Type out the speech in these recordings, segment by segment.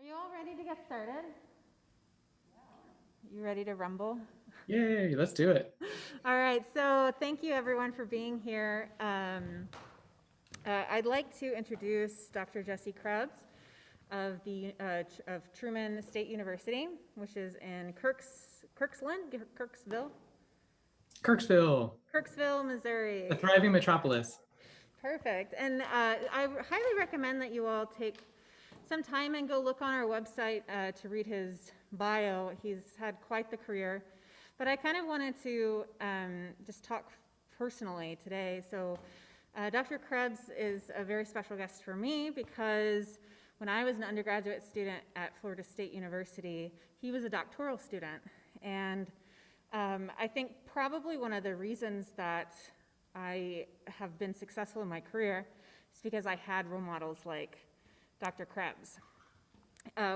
Are you all ready to get started? You ready to rumble? Yay, let's do it. All right, so thank you everyone for being here. I'd like to introduce Dr. Jesse Krebs of Truman State University, which is in Kirksville, Missouri. A thriving metropolis. Perfect. And I highly recommend that you all take some time and go look on our website to read his bio. He's had quite the career. But I kind of wanted to just talk personally today. So Dr. Krebs is a very special guest for me because when I was an undergraduate student at Florida State University, he was a doctoral student. And I think probably one of the reasons that I have been successful in my career is because I had role models like Dr. Krebs.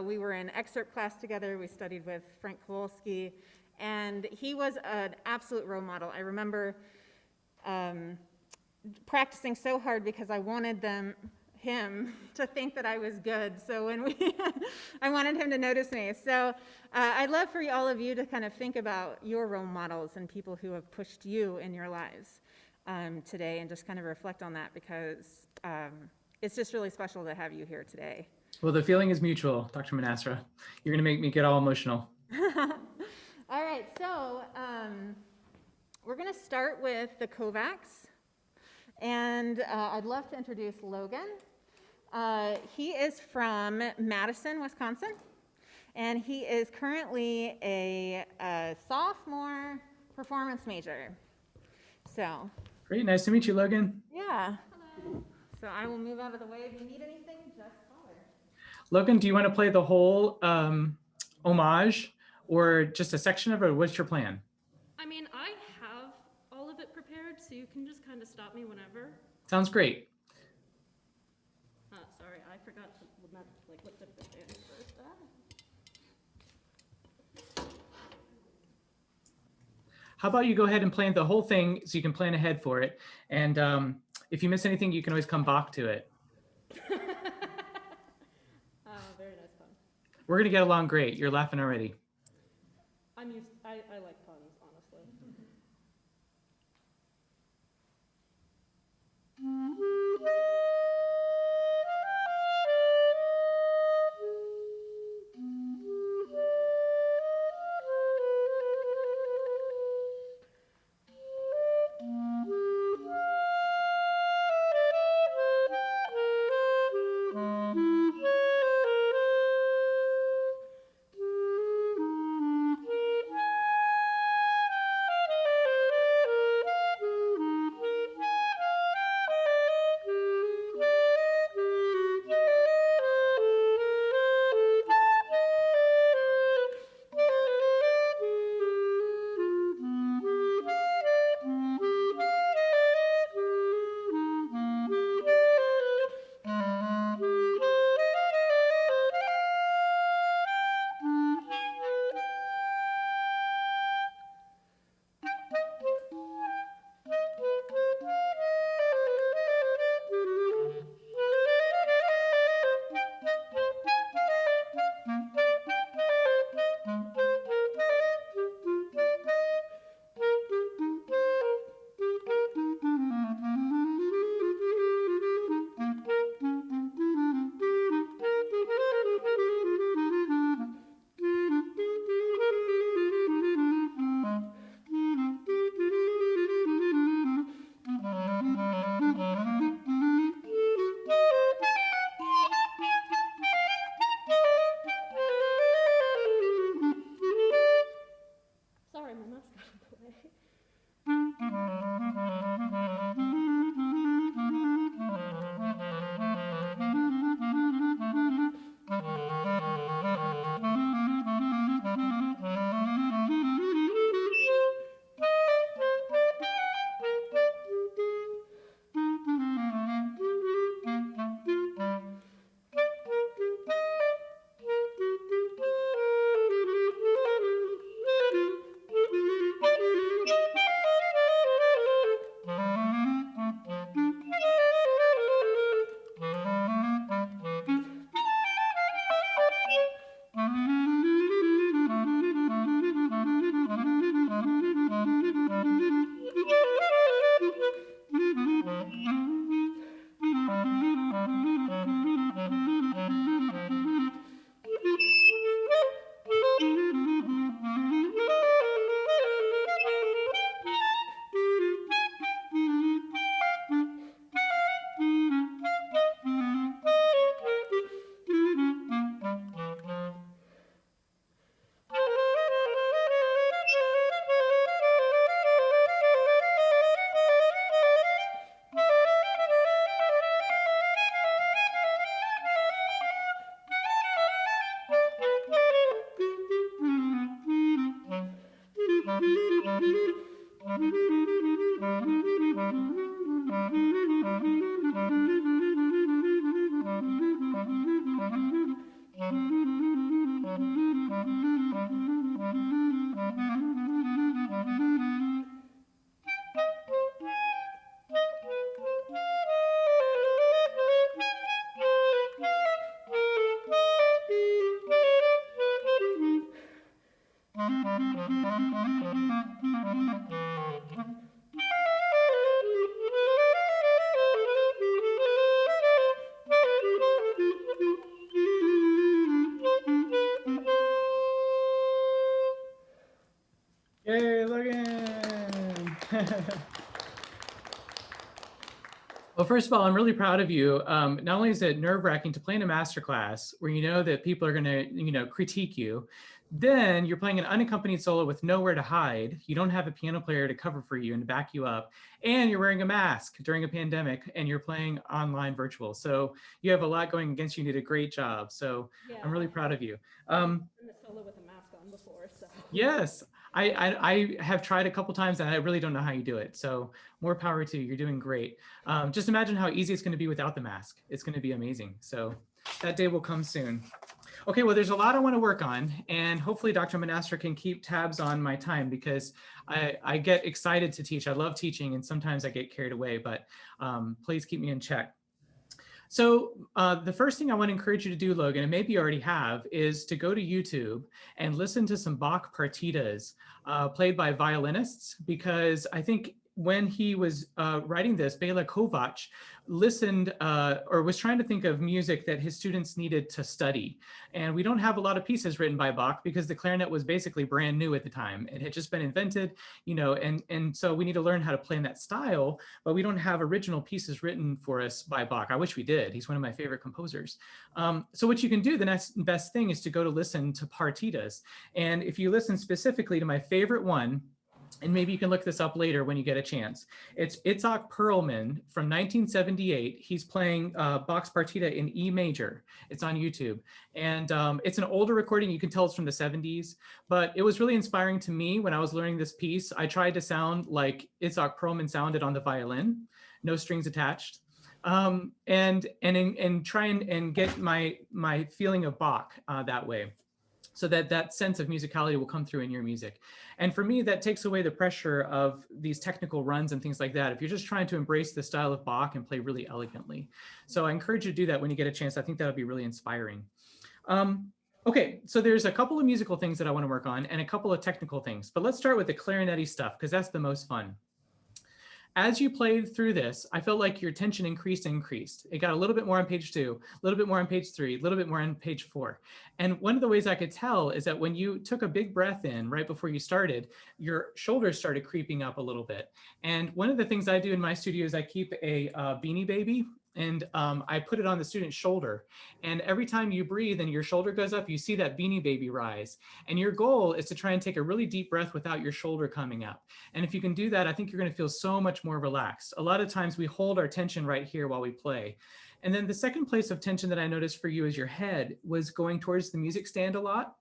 We were in excerpt class together. We studied with Frank Kowalski, and he was an absolute role model. I remember practicing so hard because I wanted him to think that I was good. So when I wanted him to notice me. So I'd love for all of you to kind of think about your role models and people who have pushed you in your lives today, and just kind of reflect on that, because it's just really special to have you here today. Well, the feeling is mutual, Dr. Manasra. You're going to make me get all emotional. All right, so we're going to start with the Kovacs, and I'd love to introduce Logan. He is from Madison, Wisconsin, and he is currently a sophomore performance major. So. Great, nice to meet you, Logan. Yeah. Hello. So I will move out of the way. If you need anything, just holler. Logan, do you want to play the whole homage or just a section of it? What's your plan? I mean, I have all of it prepared, so you can just kind of stop me whenever. Sounds great. Sorry, I forgot to look at the band first. How about you go ahead and plan the whole thing so you can plan ahead for it. And if you miss anything, you can always come back to it. Very nice pun. We're going to get along great. You're laughing already. I like puns, honestly. Well, first of all, I'm really proud of you. Not only is it nerve-wracking to play in a masterclass where you know that people are going to, critique you, then you're playing an unaccompanied solo with nowhere to hide. You don't have a piano player to cover for you and to back you up, and you're wearing a mask during a pandemic, and you're playing online virtual. So you have a lot going against you. You did a great job. So Yeah, I'm really proud of you. I've done the solo with a mask on before, so. Yes, I have tried a couple times and I really don't know how you do it. So more power to you. You're doing great. Just imagine how easy it's going to be without the mask. It's going to be amazing. So that day will come soon. Okay, well, there's a lot I want to work on, and hopefully Dr. Monastra can keep tabs on my time because I get excited to teach. I love teaching, and sometimes I get carried away, but please keep me in check. So the first thing I want to encourage you to do, Logan, and maybe you already have, is to go to YouTube and listen to some Bach partitas played by violinists, because I think when he was writing this, Bela Kovac listened or was trying to think of music that his students needed to study. And we don't have a lot of pieces written by Bach because the clarinet was basically brand new at the time. It had just been invented, and so we need to learn how to play in that style, but we don't have original pieces written for us by Bach. I wish we did. He's one of my favorite composers. So what you can do, the next best thing is to go to listen to partitas. And if you listen specifically to my favorite one, and maybe you can look this up later when you get a chance. It's Itzhak Perlman from 1978. He's playing Bach's partita in E major. It's on YouTube. And it's an older recording. You can tell it's from the 70s, but it was really inspiring to me when I was learning this piece. I tried to sound like Itzhak Perlman sounded on the violin, no strings attached. And try and get my feeling of Bach that way, so that sense of musicality will come through in your music. And for me, that takes away the pressure of these technical runs and things like that, if you're just trying to embrace the style of Bach and play really elegantly. So I encourage you to do that when you get a chance. I think that would be really inspiring. Okay, so there's a couple of musical things that I want to work on and a couple of technical things, but let's start with the clarinet stuff because that's the most fun. As you played through this, I felt like your tension increased. It got a little bit more on page 2, a little bit more on page 3, a little bit more on page 4. And one of the ways I could tell is that when you took a big breath in right before you started, your shoulders started creeping up a little bit. And one of the things I do in my studio is I keep a Beanie Baby, and I put it on the student's shoulder. And every time you breathe and your shoulder goes up, you see that Beanie Baby rise. And your goal is to try and take a really deep breath without your shoulder coming up. And if you can do that, I think you're going to feel so much more relaxed. A lot of times we hold our tension right here while we play. And then the second place of tension that I noticed for you is your head was going towards the music stand a lot.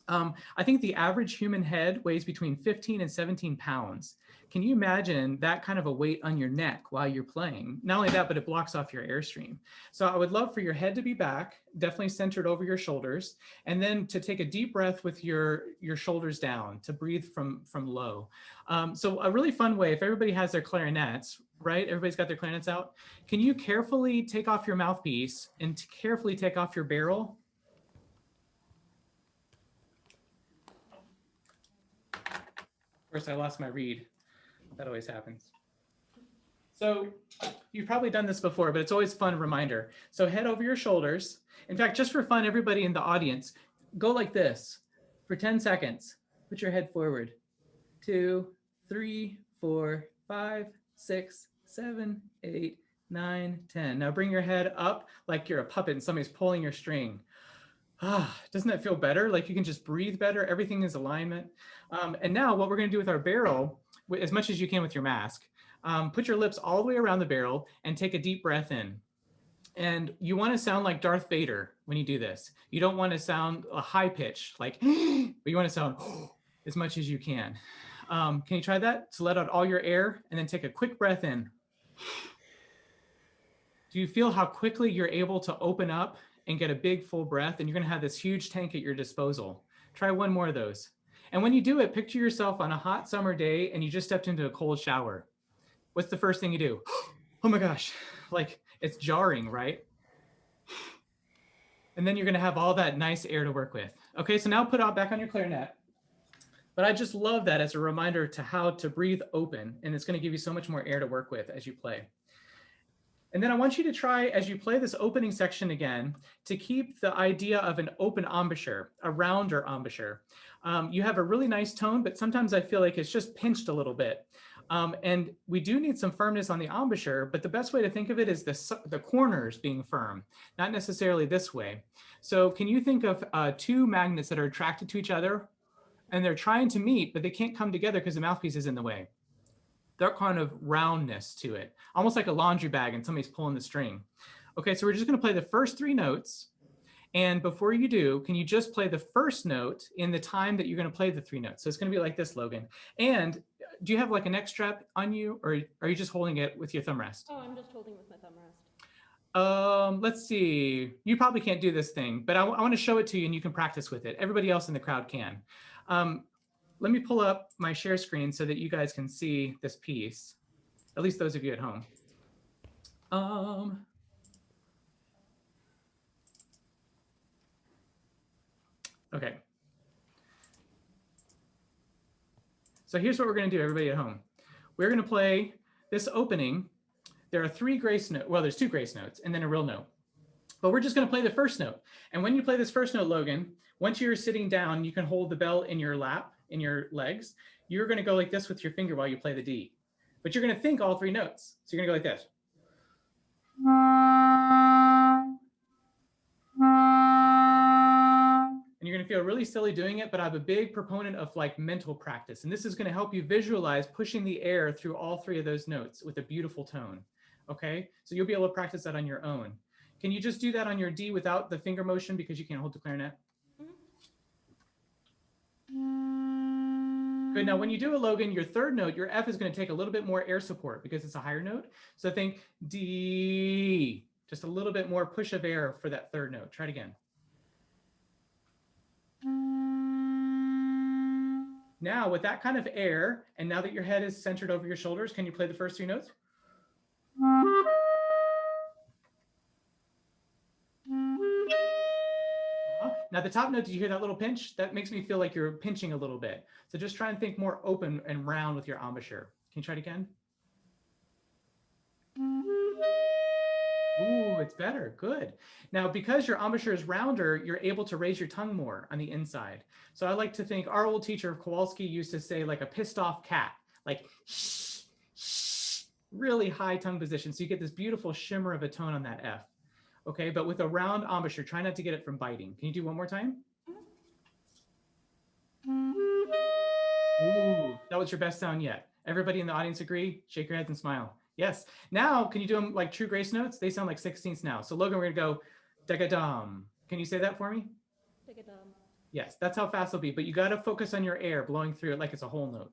I think the average human head weighs between 15 and 17 pounds. Can you imagine that kind of a weight on your neck while you're playing? Not only that, but it blocks off your airstream. So I would love for your head to be back, definitely centered over your shoulders, and then to take a deep breath with your shoulders down, to breathe from low. So a really fun way, if everybody has their clarinets, right? Everybody's got their clarinets out. Can you carefully take off your mouthpiece and carefully take off your barrel? Of course, I lost my reed. That always happens. So you've probably done this before, but it's always a fun reminder. So head over your shoulders. In fact, just for fun, everybody in the audience, go like this for 10 seconds. Put your head forward. 2, 3, 4, 5, 6, 7, 8, 9, 10. Now bring your head up like you're a puppet and somebody's pulling your string. Doesn't that feel better? Like you can just breathe better. Everything is alignment. And now what we're going to do with our barrel, as much as you can with your mask, put your lips all the way around the barrel and take a deep breath in. And you want to sound like Darth Vader when you do this. You don't want to sound a high pitch, like, but you want to sound as much as you can. Can you try that? To let out all your air and then take a quick breath in. Do you feel how quickly you're able to open up and get a big full breath, and you're going to have this huge tank at your disposal? Try one more of those. And when you do it, picture yourself on a hot summer day and you just stepped into a cold shower. What's the first thing you do? Oh my gosh, like it's jarring, right? And then you're going to have all that nice air to work with. Okay, so now put it back on your clarinet. But I just love that as a reminder to how to breathe open, and it's going to give you so much more air to work with as you play. And then I want you to try, as you play this opening section again, to keep the idea of an open embouchure, a rounder embouchure. You have a really nice tone, but sometimes I feel like it's just pinched a little bit. And we do need some firmness on the embouchure, but the best way to think of it is the corners being firm, not necessarily this way. So can you think of two magnets that are attracted to each other and they're trying to meet, but they can't come together because the mouthpiece is in the way? That kind of roundness to it, almost like a laundry bag and somebody's pulling the string. Okay, so we're just going to play the first three notes. And before you do, can you just play the first note in the time that you're going to play the three notes? So it's going to be like this, Logan. And do you have like a neck strap on you, or are you just holding it with your thumb rest? Oh, I'm just holding with my thumb rest. Let's see. You probably can't do this thing, but I want to show it to you and you can practice with it. Everybody else in the crowd can. Let me pull up my share screen so that you guys can see this piece, at least those of you at home. Okay. So here's what we're going to do, everybody at home. We're going to play this opening. There are three grace notes. Well, there's two grace notes and then a real note. But we're just going to play the first note. And when you play this first note, Logan, once you're sitting down, you can hold the bell in your lap, in your legs. You're going to go like this with your finger while you play the D. But you're going to think all three notes. So you're going to go like this. And you're going to feel really silly doing it, but I'm a big proponent of like mental practice. And this is going to help you visualize pushing the air through all three of those notes with a beautiful tone. Okay, so you'll be able to practice that on your own. Can you just do that on your D without the finger motion because you can't hold the clarinet? Good. Now, when you do a Logan, your third note, your F is going to take a little bit more air support because it's a higher note. So think D, just a little bit more push of air for that third note. Try it again. Now, with that kind of air, and now that your head is centered over your shoulders, can you play the first three notes? Now, the top note, did you hear that little pinch? That makes me feel like you're pinching a little bit. So just try and think more open and round with your embouchure. Can you try it again? Ooh, it's better. Good. Now, because your embouchure is rounder, you're able to raise your tongue more on the inside. So I like to think our old teacher Kowalski used to say like a pissed off cat, like shh, shh, really high tongue position. So you get this beautiful shimmer of a tone on that F. Okay, but with a round embouchure, try not to get it from biting. Can you do one more time? Ooh, that was your best sound yet. Everybody in the audience agree? Shake your heads and smile. Yes. Now, can you do them like true grace notes? They sound like 16ths now. So Logan, we're gonna go da-ga-dum. Can you say that for me? Da-ga-dum. Yes, that's how fast it'll be, but you gotta focus on your air blowing through it like it's a whole note.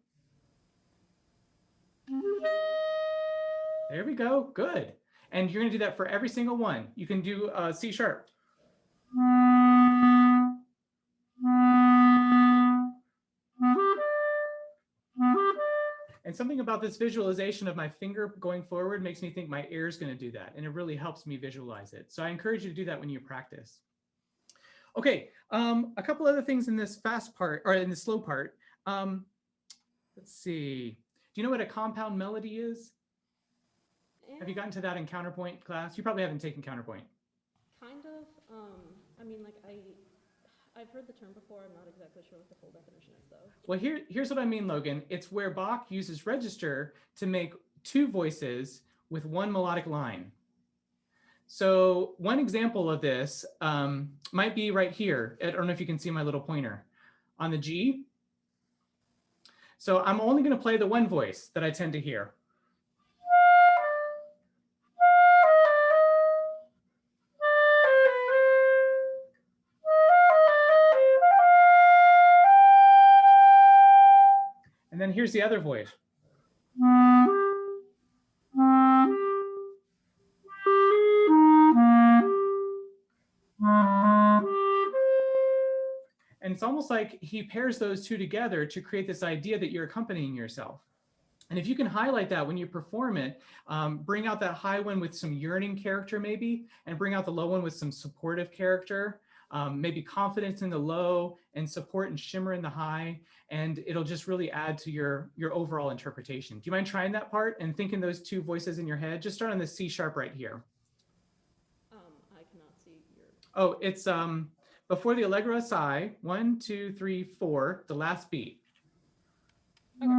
There we go, good. And you're gonna do that for every single one. You can do C sharp. And something about this visualization of my finger going forward makes me think my air is going to do that. And it really helps me visualize it. So I encourage you to do that when you practice. Okay, a couple other things in this fast part, or in the slow part. Let's see. Do you know what a compound melody is? Yeah, Have you gotten to that in counterpoint class? You probably haven't taken counterpoint. kind of. I mean, like I've heard the term before. I'm not exactly sure what the full definition is, though. Well, here's what I mean, Logan. It's where Bach uses register to make two voices with one melodic line. So one example of this might be right here. I don't know if you can see my little pointer on the G. So I'm only going to play the one voice that I tend to hear. And then here's the other voice. And it's almost like he pairs those two together to create this idea that you're accompanying yourself. And if you can highlight that when you perform it, bring out that high one with some yearning character maybe, and bring out the low one with some supportive character, maybe confidence in the low and support and shimmer in the high, and it'll just really add to your overall interpretation. Do you mind trying that part and thinking those two voices in your head? Just start on the C sharp right here. I cannot see your. Oh, it's before the allegro assai, 1, 2, 3, 4, the last beat. Okay.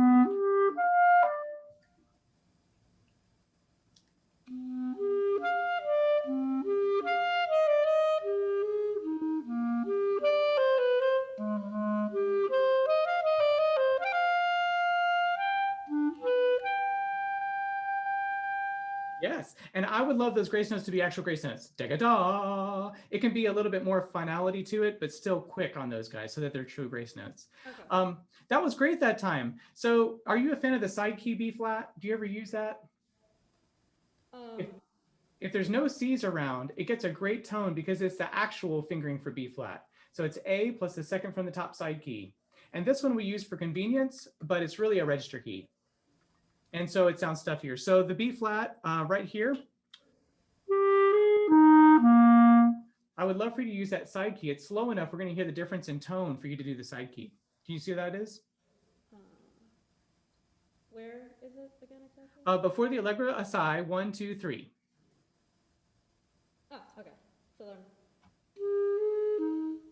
Yes, and I would love those grace notes to be actual grace notes. Da-ga-da. It can be a little bit more finality to it, but still quick on those guys so that they're true grace notes. Okay. That was great that time. So are you a fan of the side key B flat? Do you ever use that? Um, If there's no C's around, it gets a great tone because it's the actual fingering for B flat. So it's A plus the second from the top side key. And this one we use for convenience, but it's really a register key. And so it sounds stuffier. So the B flat right here, I would love for you to use that side key. It's slow enough. We're going to hear the difference in tone for you to do the side key. Can you see what that is? where is it again exactly? Before the Allegro Assai, 1, 2, 3. Ah, okay. So then,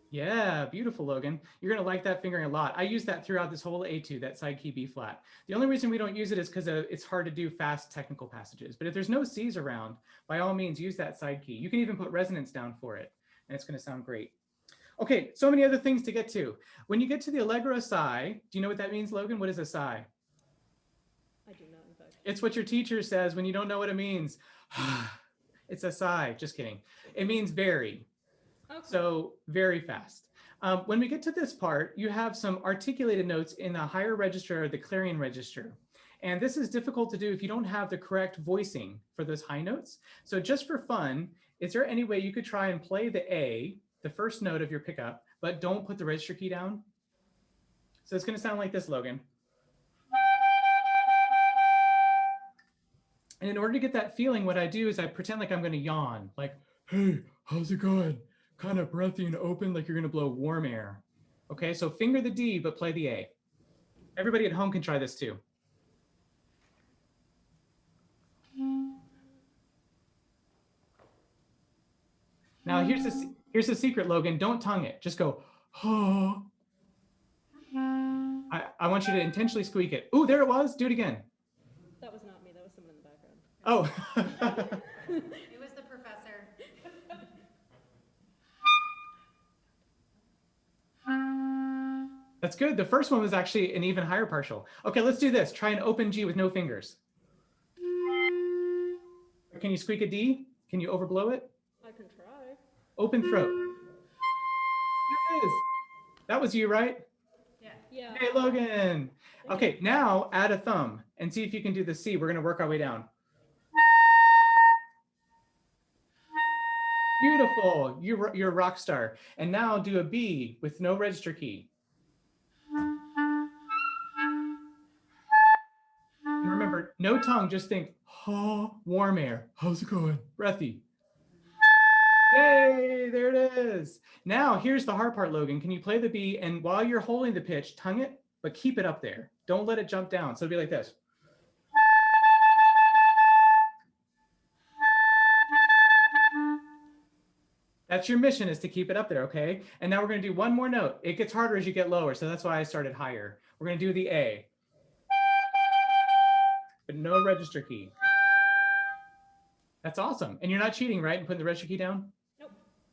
Yeah, beautiful, Logan. You're going to like that fingering a lot. I use that throughout this whole etude, that side key B flat. The only reason we don't use it is because it's hard to do fast technical passages. But if there's no C's around, by all means, use that side key. You can even put resonance down for it, and it's going to sound great. Okay, so many other things to get to. When you get to the Allegro Assai, do you know what that means, Logan? What is Assai? I do not, in fact. It's what your teacher says when you don't know what it means. It's Assai, just kidding. It means very. Okay. So very fast. When we get to this part, you have some articulated notes in the higher register or the clarion register. And this is difficult to do if you don't have the correct voicing for those high notes. So just for fun, is there any way you could try and play the A, the first note of your pickup, but don't put the register key down? So it's going to sound like this, Logan. And in order to get that feeling, what I do is I pretend like I'm going to yawn, like, hey, how's it going? Kind of breathy and open, like you're going to blow warm air. Okay, so finger the D, but play the A. Everybody at home can try this too. Now here's the secret, Logan. Don't tongue it. Just go, oh. I want you to intentionally squeak it. Ooh, there it was. Do it again. That was not me. That was someone in the background. Oh. It was the professor. That's good. The first one was actually an even higher partial. Okay, let's do this. Try an open G with no fingers. Can you squeak a D? Can you overblow it? I can try. Open throat. There it is. That was you, right? Yeah. Hey, Logan. Okay, now add a thumb and see if you can do the C. We're going to work our way down. Beautiful. You're a rock star. And now do a B with no register key. And remember, no tongue, just think, oh, warm air. How's it going? Breathy. Yay, there it is. Now, here's the hard part, Logan. Can you play the B? And while you're holding the pitch, tongue it, but keep it up there. Don't let it jump down. So it'll be like this. That's your mission, is to keep it up there, okay? And now we're going to do one more note. It gets harder as you get lower, so that's why I started higher. We're going to do the A, but no register key. That's awesome. And you're not cheating, right? And putting the register key down? Nope.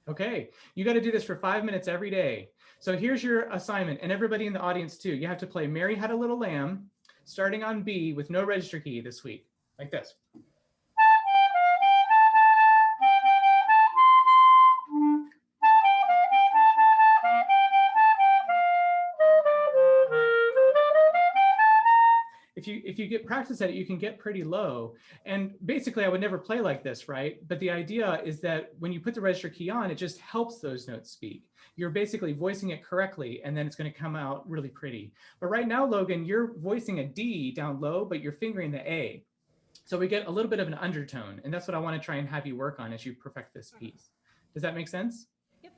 Okay, you got to do this for 5 minutes every day. So here's your assignment, and everybody in the audience too. You have to play Mary Had a Little Lamb, starting on B with no register key this week, like this. If you get practice at it, you can get pretty low. And basically, I would never play like this, right? But the idea is that when you put the register key on, it just helps those notes speak. You're basically voicing it correctly, and then it's going to come out really pretty. But right now, Logan, you're voicing a D down low, but you're fingering the A. So we get a little bit of an undertone, and that's what I want to try and have you work on as you perfect this piece. Does that make sense? Yep.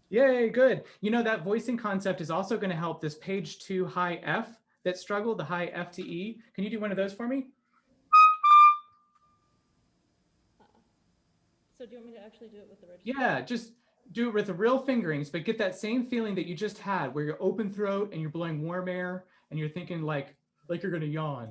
Yay, good. You know, that voicing concept is also going to help this page 2 high F that struggled, the high F to E. Can you do one of those for me? So do you want me to actually do it with the register? Yeah, just do it with the real fingerings, but get that same feeling that you just had where you're open throat and you're blowing warm air and you're thinking like you're gonna yawn.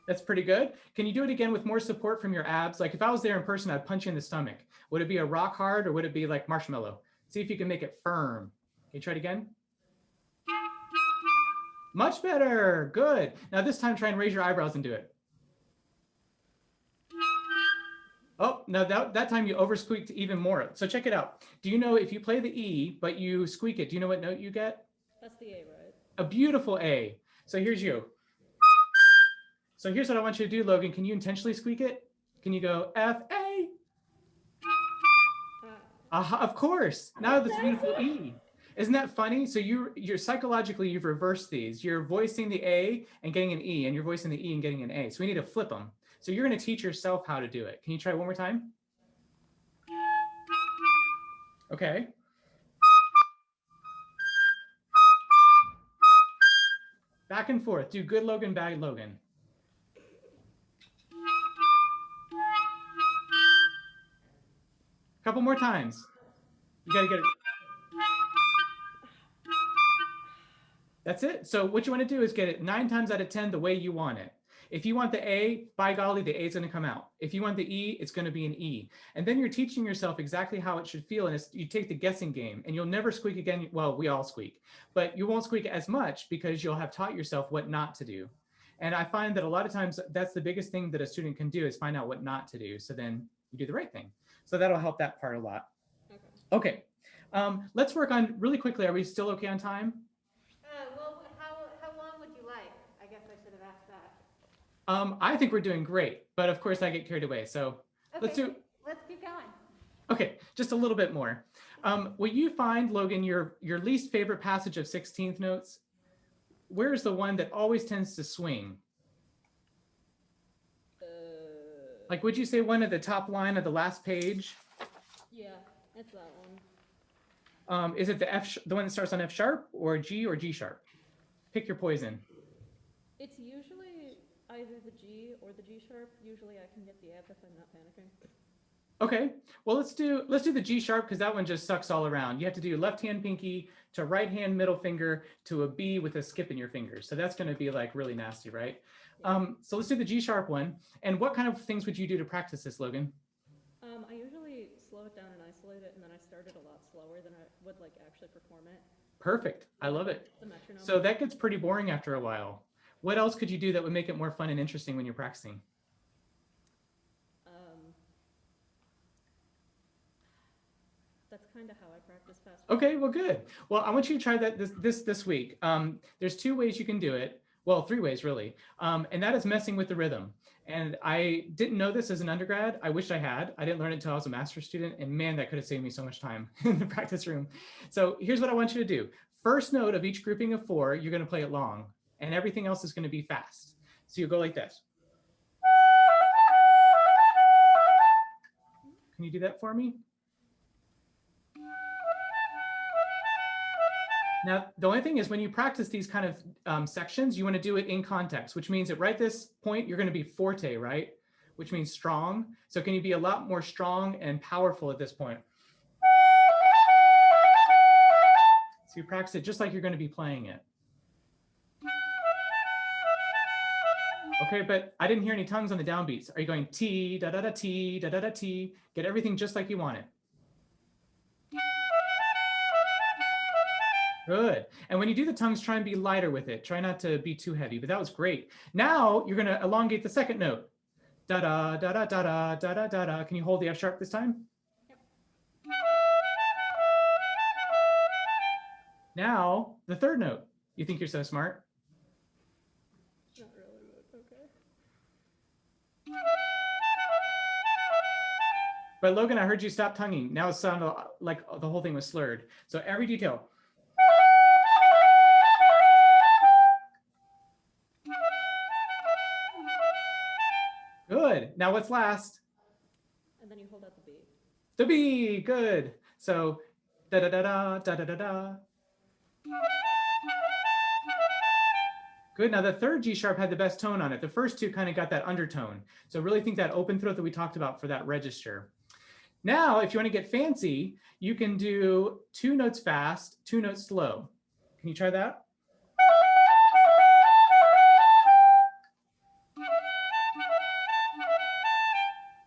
That's pretty good. Can you do it again with more support from your abs? Like if I was there in person, I'd punch you in the stomach. Would it be a rock hard or would it be like marshmallow? See if you can make it firm. Okay, try it again. Much better. Good. Now this time try and raise your eyebrows and do it. Oh, no, that time you over squeaked even more. So check it out. Do you know if you play the E, but you squeak it, do you know what note you get? That's the A, right? A beautiful A. So here's you. So here's what I want you to do, Logan. Can you intentionally squeak it? Can you go F, A? Of course. Now this beautiful E. Isn't that funny? So you're psychologically, you've reversed these. You're voicing the A and getting an E, and you're voicing the E and getting an A. So we need to flip them. So you're going to teach yourself how to do it. Can you try one more time? Okay. Back and forth. Do good Logan, bad Logan. Couple more times. You got to get it. That's it. So what you want to do is get it 9 times out of 10 the way you want it. If you want the A, by golly, the A is going to come out. If you want the E, it's going to be an E. And then you're teaching yourself exactly how it should feel. And you take the guessing game, and you'll never squeak again. Well, we all squeak, but you won't squeak as much because you'll have taught yourself what not to do. And I find that a lot of times that's the biggest thing that a student can do is find out what not to do. So then you do the right thing. So that'll help that part a lot. Okay. Let's work on really quickly. Are we still okay on time? Well, how long would you like? I guess I should have asked that. I think we're doing great, but of course I get carried away. So let's keep going. Okay, just a little bit more. Will you find, Logan, your least favorite passage of 16th notes? Where's the one that always tends to swing? Like, would you say one at the top line of the last page? Yeah, it's that one. Is it the one that starts on F sharp or G sharp? Pick your poison. It's usually either the G or the G sharp. Usually I can get the F if I'm not panicking. Okay, well, let's do the G sharp because that one just sucks all around. You have to do left hand pinky to right hand middle finger to a B with a skip in your fingers. So that's going to be like really nasty, right? Yeah. So let's do the G sharp one. And what kind of things would you do to practice this, Logan? I usually slow it down and isolate it, and then I start it a lot slower than I would like actually perform it. Perfect. I love it. The metronome. So that gets pretty boring after a while. What else could you do that would make it more fun and interesting when you're practicing? That's kind of how I practice fast. Okay, well, good. Well, I want you to try that this week. There's 2 ways you can do it. Well, 3 ways really. And that is messing with the rhythm. And I didn't know this as an undergrad. I wish I had. I didn't learn it until I was a master's student. And man, that could have saved me so much time in the practice room. So here's what I want you to do. First note of each grouping of 4, you're going to play it long. And everything else is going to be fast. So you go like this. Can you do that for me? Now, the only thing is when you practice these kind of sections, you want to do it in context, which means at right this point, you're going to be forte, right? Which means strong. So can you be a lot more strong and powerful at this point? So you practice it just like you're going to be playing it. Okay, but I didn't hear any tongues on the downbeats. Are you going T, da da da T, da da da T? Get everything just like you want it. Good. And when you do the tongues, try and be lighter with it. Try not to be too heavy, but that was great. Now you're going to elongate the second note. Da da da da da da da da da da. Can you hold the F sharp this time? Yep. Now the third note. You think you're so smart? Not really, but okay. But Logan, I heard you stop tonguing. Now it sounded like the whole thing was slurred. So every detail. Good. Now what's last? And then you hold out the B. The B. Good. So da da da da da da da da. Good. Now the third G sharp had the best tone on it. The first 2 kind of got that undertone. So really think that open throat that we talked about for that register. Now, if you want to get fancy, you can do 2 notes fast, 2 notes slow. Can you try that?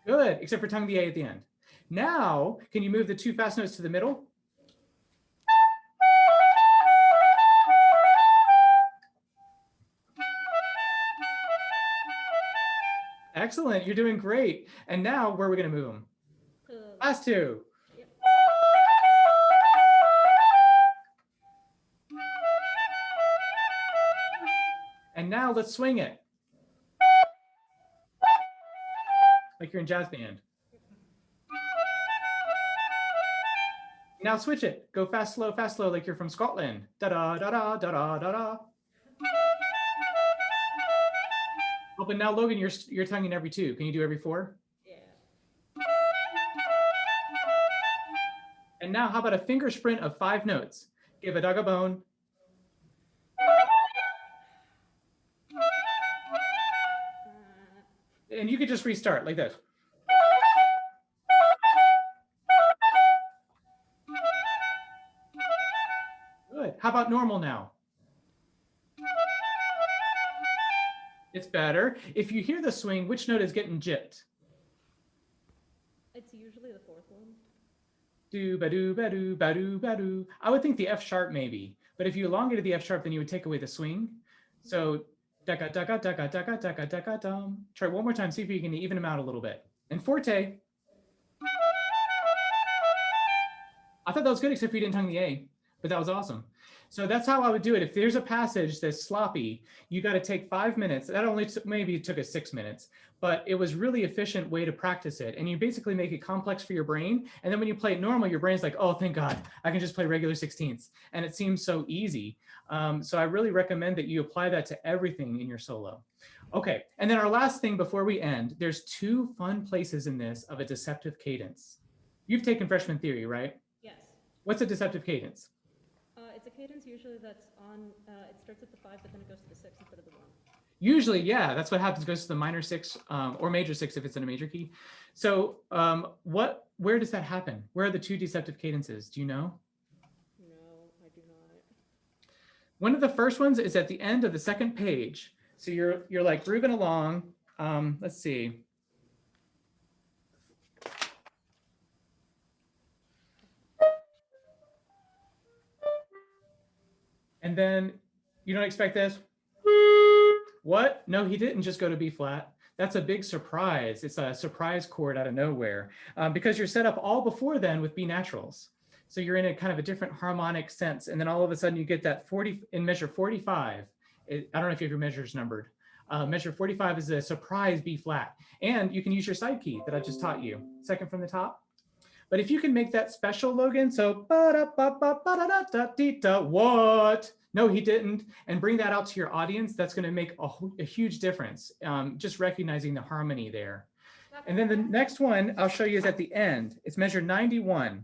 Good, except for tongue the A at the end. Now, can you move the 2 fast notes to the middle? Excellent. You're doing great. And now where are we going to move them? Last two. Yep. And now let's swing it. Like you're in jazz band. Now switch it. Go fast, slow, like you're from Scotland. Da-da, da-da, da-da, da-da. Oh, but now, Logan, you're tonguing every two. Can you do every four? Yeah. And now how about a finger sprint of 5 notes? Give a dog a bone. And you could just restart like this. Good. How about normal now? It's better. If you hear the swing, which note is getting jipped? It's usually the fourth one. Do ba do ba do ba do ba do. I would think the F sharp maybe, but if you elongated the F sharp, then you would take away the swing. So da ga da ga da ga da ga da ga da ga dum. Try one more time. See if you can even them out a little bit. And forte. I thought that was good, except for you didn't tongue the A, but that was awesome. So that's how I would do it. If there's a passage that's sloppy, you got to take 5 minutes. That only maybe took us 6 minutes, but it was really efficient way to practice it. And you basically make it complex for your brain. And then when you play it normal, your brain's like, oh, thank God, I can just play regular 16ths. And it seems so easy. So I really recommend that you apply that to everything in your solo. Okay, and then our last thing before we end, there's 2 fun places in this of a deceptive cadence. You've taken freshman theory, right? Yes. What's a deceptive cadence? It's a cadence usually that's on, it starts at the 5, but then it goes to the 6 instead of the 1. Usually, yeah, that's what happens. It goes to the minor 6 or major 6 if it's in a major key. So where does that happen? Where are the 2 deceptive cadences? Do you know? No, I do not. One of the first ones is at the end of the 2nd page. So you're like grooving along. Let's see. And then you don't expect this. What? No, he didn't just go to B flat. That's a big surprise. It's a surprise chord out of nowhere because you're set up all before then with B naturals. So you're in a kind of a different harmonic sense. And then all of a sudden you get that 40 in measure 45. I don't know if you have your measures numbered. Measure 45 is a surprise B flat. And you can use your side key that I just taught you, 2nd from the top. But if you can make that special, Logan, so what? No, he didn't. And bring that out to your audience, that's going to make a huge difference. Just recognizing the harmony there. And then the next one I'll show you is at the end. It's measure 91.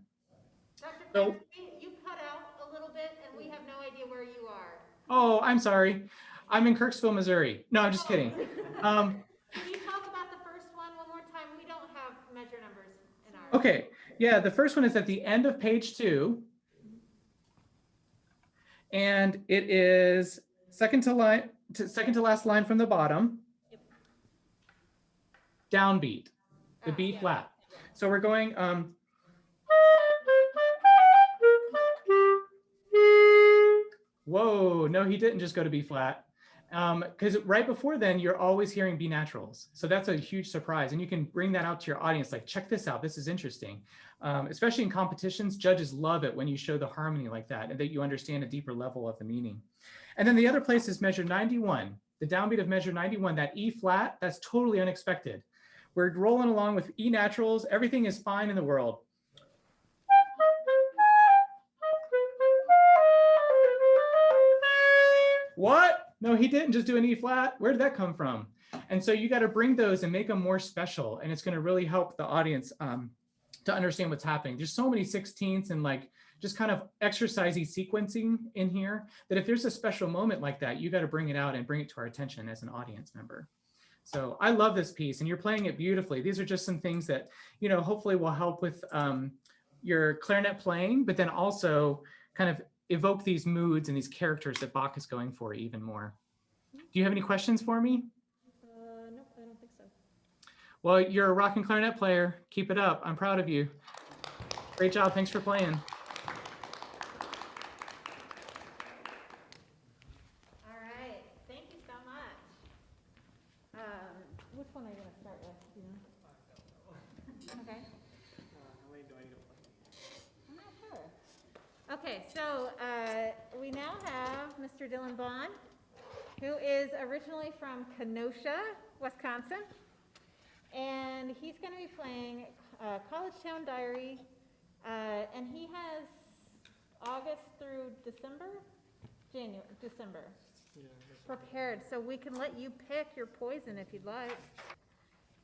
Dr. So, Krebs, you cut out a little bit and we have no idea where you are. oh, I'm sorry. I'm in Kirksville, Missouri. No, I'm just kidding. Can you talk about the first one more time? We don't have measure numbers in ours. Okay. Yeah, the first one is at the end of page 2. And it is second to last line from the bottom. Yep. Downbeat, the B yeah. flat. So we're going whoa, no, he didn't just go to B flat. Because right before then, you're always hearing B naturals. So that's a huge surprise. And you can bring that out to your audience, like, check this out, this is interesting. Especially in competitions, judges love it when you show the harmony like that and that you understand a deeper level of the meaning. And then the other place is measure 91, the downbeat of measure 91, that E flat, that's totally unexpected. We're rolling along with E naturals, everything is fine in the world. What? No, he didn't just do an E flat. Where did that come from? And so you got to bring those and make them more special. And it's going to really help the audience to understand what's happening. There's so many 16ths and like just kind of exercisey sequencing in here that if there's a special moment like that, you got to bring it out and bring it to our attention as an audience member. So I love this piece and you're playing it beautifully. These are just some things that, you know, hopefully will help with your clarinet playing, but then also kind of evoke these moods and these characters that Bach is going for even more. Do you have any questions for me? Nope, I don't think so. Well, you're a rocking clarinet player. Keep it up. I'm proud of you. Great job. Thanks for playing. All right. Thank you so much. Which one are you going to start? start with? Do you know? Okay. How many do I need to play? I'm not sure. Okay, so we now have Mr. Dylan Bond, who is originally from Kenosha, Wisconsin, and he's going to be playing College Town Diary, and he has August through December, December Yeah, that's prepared, so we can let you pick your poison if you'd like,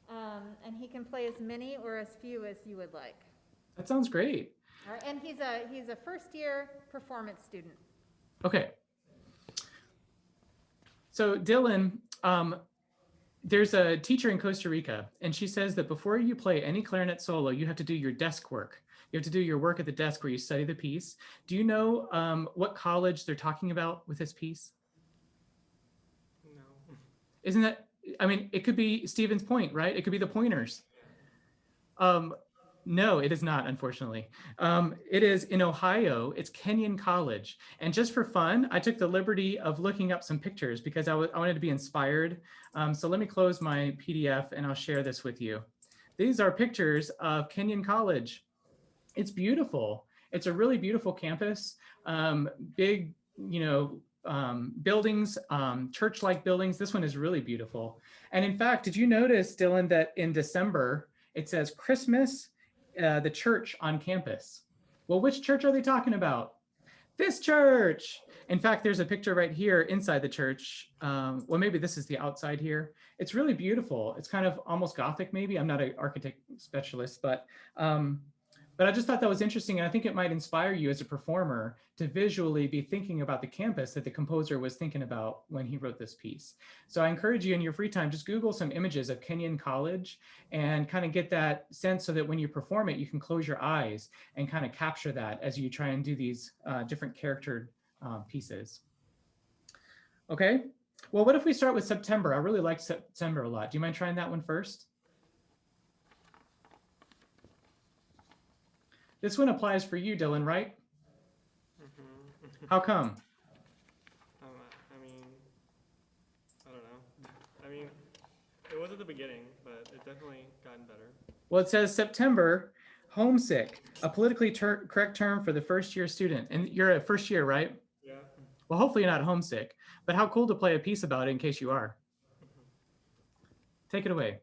and he can play as many or as few as you would like. That sounds great. All right, and he's a first-year performance student. Okay. So Dylan, there's a teacher in Costa Rica, and she says that before you play any clarinet solo, you have to do your desk work. You have to do your work at the desk where you study the piece. Do you know what college they're talking about with this piece? No. Isn't that, I mean, it could be Stevens Point, right? It could be the Pointers. No, it is not, unfortunately. It is in Ohio. It's Kenyon College. And just for fun, I took the liberty of looking up some pictures because I wanted to be inspired. So let me close my PDF and I'll share this with you. These are pictures of Kenyon College. It's beautiful. It's a really beautiful campus. Big, buildings, church-like buildings. This one is really beautiful. And in fact, did you notice, Dylan, that in December, it says Christmas, the church on campus? Well, which church are they talking about? This church. In fact, there's a picture right here inside the church. Well, maybe this is the outside here. It's really beautiful. It's kind of almost Gothic, maybe. I'm not an architect specialist, but I just thought that was interesting. And I think it might inspire you as a performer to visually be thinking about the campus that the composer was thinking about when he wrote this piece. So I encourage you in your free time, just Google some images of Kenyon College and kind of get that sense so that when you perform it, you can close your eyes and kind of capture that as you try and do these different character pieces. Okay, well, what if we start with September? I really like September a lot. Do you mind trying that one first? This one applies for you, Dylan, right? How come? I mean, I don't know. I mean, it was at the beginning, but it's definitely gotten better. Well, it says September, homesick, a politically correct term for the first-year student. And you're a first year, right? Yeah. Well, hopefully you're not homesick, but how cool to play a piece about it in case you are. Take it away.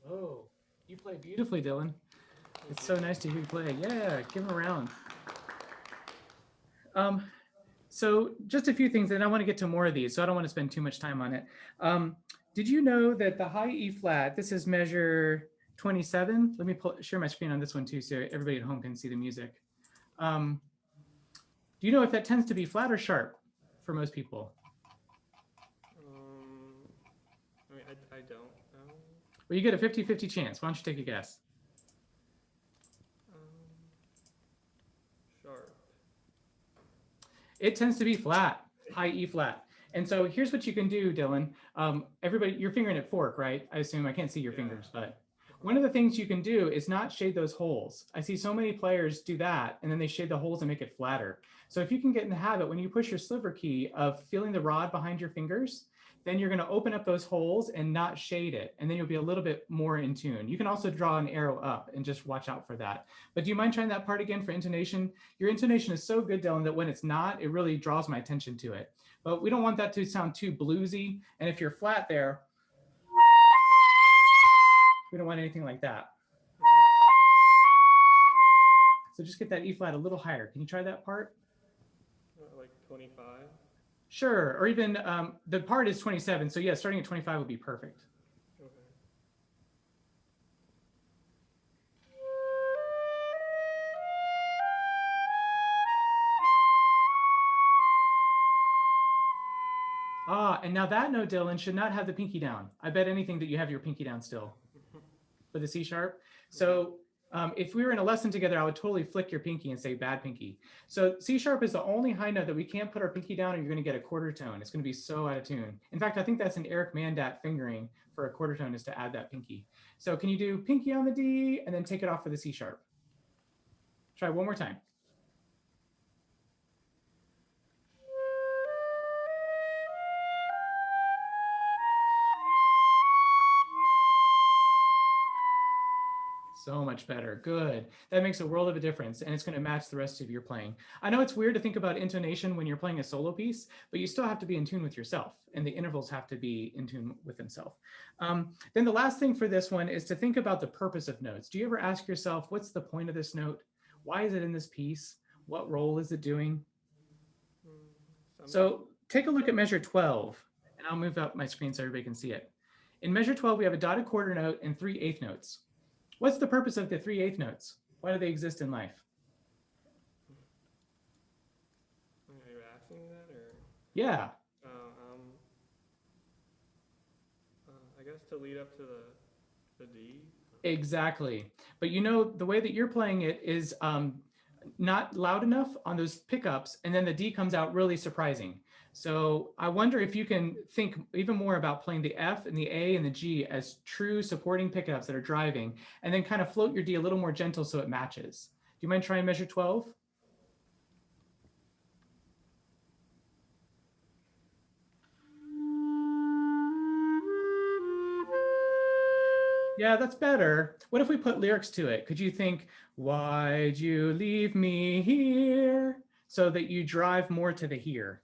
Oh, you play beautifully, Dylan. It's so nice to hear you play. Yeah, give him a round. So just a few things, and I want to get to more of these, so I don't want to spend too much time on it. Did you know that the high E flat, this is measure 27. Let me share my screen on this one too, so everybody at home can see the music. Do you know if that tends to be flat or sharp for most people? I mean, I don't know. Well, you get a 50-50 chance. Why don't you take a guess? Sharp. It tends to be flat, high E flat. And so here's what you can do, Dylan. Everybody, you're fingering at fork, right? I assume I can't see your fingers, but one of the things you can do is not shade those holes. I see so many players do that, and then they shade the holes and make it flatter. So if you can get in the habit, when you push your sliver key of feeling the rod behind your fingers, then you're going to open up those holes and not shade it. And then you'll be a little bit more in tune. You can also draw an arrow up and just watch out for that. But do you mind trying that part again for intonation? Your intonation is so good, Dylan, that when it's not, it really draws my attention to it. But we don't want that to sound too bluesy. And if you're flat there, we don't want anything like that. So just get that E flat a little higher. Can you try that part? Like 25? Sure, or even the part is 27. So yeah, starting at 25 would be perfect. Okay. Ah, and now that note, Dylan, should not have the pinky down. I bet anything that you have your pinky down still for the C sharp. So if we were in a lesson together, I would totally flick your pinky and say bad pinky. So C sharp is the only high note that we can't put our pinky down, and you're going to get a quarter tone. It's going to be so out of tune. In fact, I think that's an Eric Mandat fingering for a quarter tone, is to add that pinky. So can you do pinky on the D and then take it off for the C sharp? Try one more time. So much better. Good. That makes a world of a difference, and it's going to match the rest of your playing. I know it's weird to think about intonation when you're playing a solo piece, but you still have to be in tune with yourself, and the intervals have to be in tune with themselves. Then the last thing for this one is to think about the purpose of notes. Do you ever ask yourself, what's the point of this note? Why is it in this piece? What role is it doing? So take a look at measure 12, and I'll move up my screen so everybody can see it. In measure 12, we have a dotted quarter note and 3 eighth notes. What's the purpose of the 3 eighth notes? Why do they exist in life? Are you asking that, or? Yeah. I guess to lead up to the D. Exactly. But you know, the way that you're playing it is not loud enough on those pickups, and then the D comes out really surprising. So I wonder if you can think even more about playing the F and the A and the G as true supporting pickups that are driving, and then kind of float your D a little more gentle so it matches. Do you mind trying measure 12? Yeah, that's better. What if we put lyrics to it? Could you think, why'd you leave me here? So that you drive more to the here.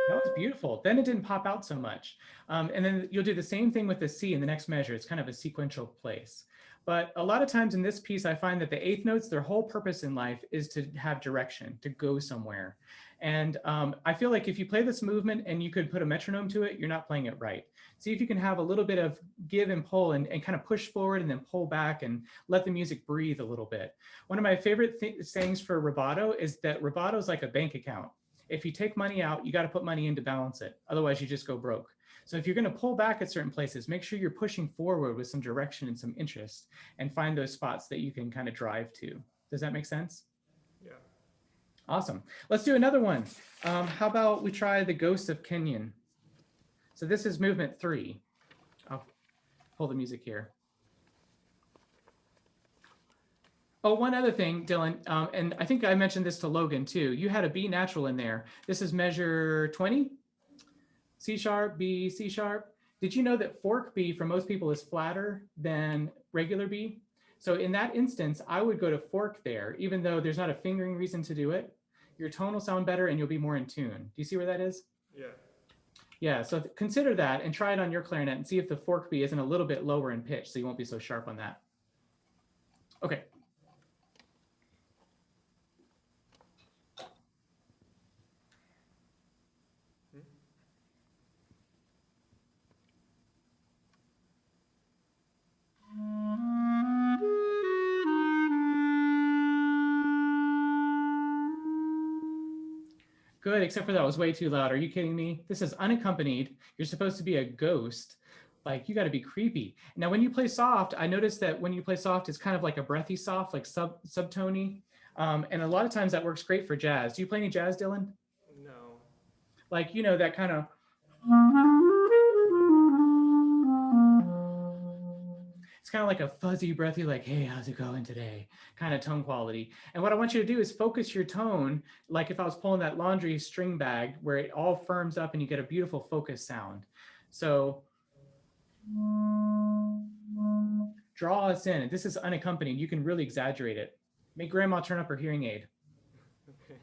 That was beautiful. Then it didn't pop out so much. And then you'll do the same thing with the C in the next measure. It's kind of a sequential place. But a lot of times in this piece, I find that the eighth notes, their whole purpose in life is to have direction, to go somewhere. And I feel like if you play this movement and you could put a metronome to it, you're not playing it right. See if you can have a little bit of give and pull and kind of push forward and then pull back and let the music breathe a little bit. One of my favorite sayings for rubato is that rubato is like a bank account. If you take money out, you got to put money in to balance it. Otherwise, you just go broke. So if you're going to pull back at certain places, make sure you're pushing forward with some direction and some interest, and find those spots that you can kind of drive to. Does that make sense? Yeah. Awesome. Let's do another one. How about we try the Ghost of Kenyon? So this is movement 3. I'll pull the music here. Oh, one other thing, Dylan, and I think I mentioned this to Logan too. You had a B natural in there. This is measure 20. C sharp, B, C sharp. Did you know that fork B for most people is flatter than regular B? So in that instance, I would go to fork there, even though there's not a fingering reason to do it. Your tone will sound better and you'll be more in tune. Do you see where that is? Yeah. Yeah, so consider that and try it on your clarinet and see if the fork B isn't a little bit lower in pitch, so you won't be so sharp on that. Okay. Good, except for that was way too loud. Are you kidding me? This is unaccompanied. You're supposed to be a ghost. Like, you got to be creepy. Now, when you play soft, I noticed that when you play soft, it's kind of like a breathy soft, like subtony. And a lot of times that works great for jazz. Do you play any jazz, Dylan? No. Like, you know, that kind of. It's kind of like a fuzzy, breathy, like, hey, how's it going today? Kind of tone quality. And what I want you to do is focus your tone, like if I was pulling that laundry string bag where it all firms up and you get a beautiful focus sound. So draw us in. This is unaccompanied. You can really exaggerate it. Make grandma turn up her hearing aid. Okay.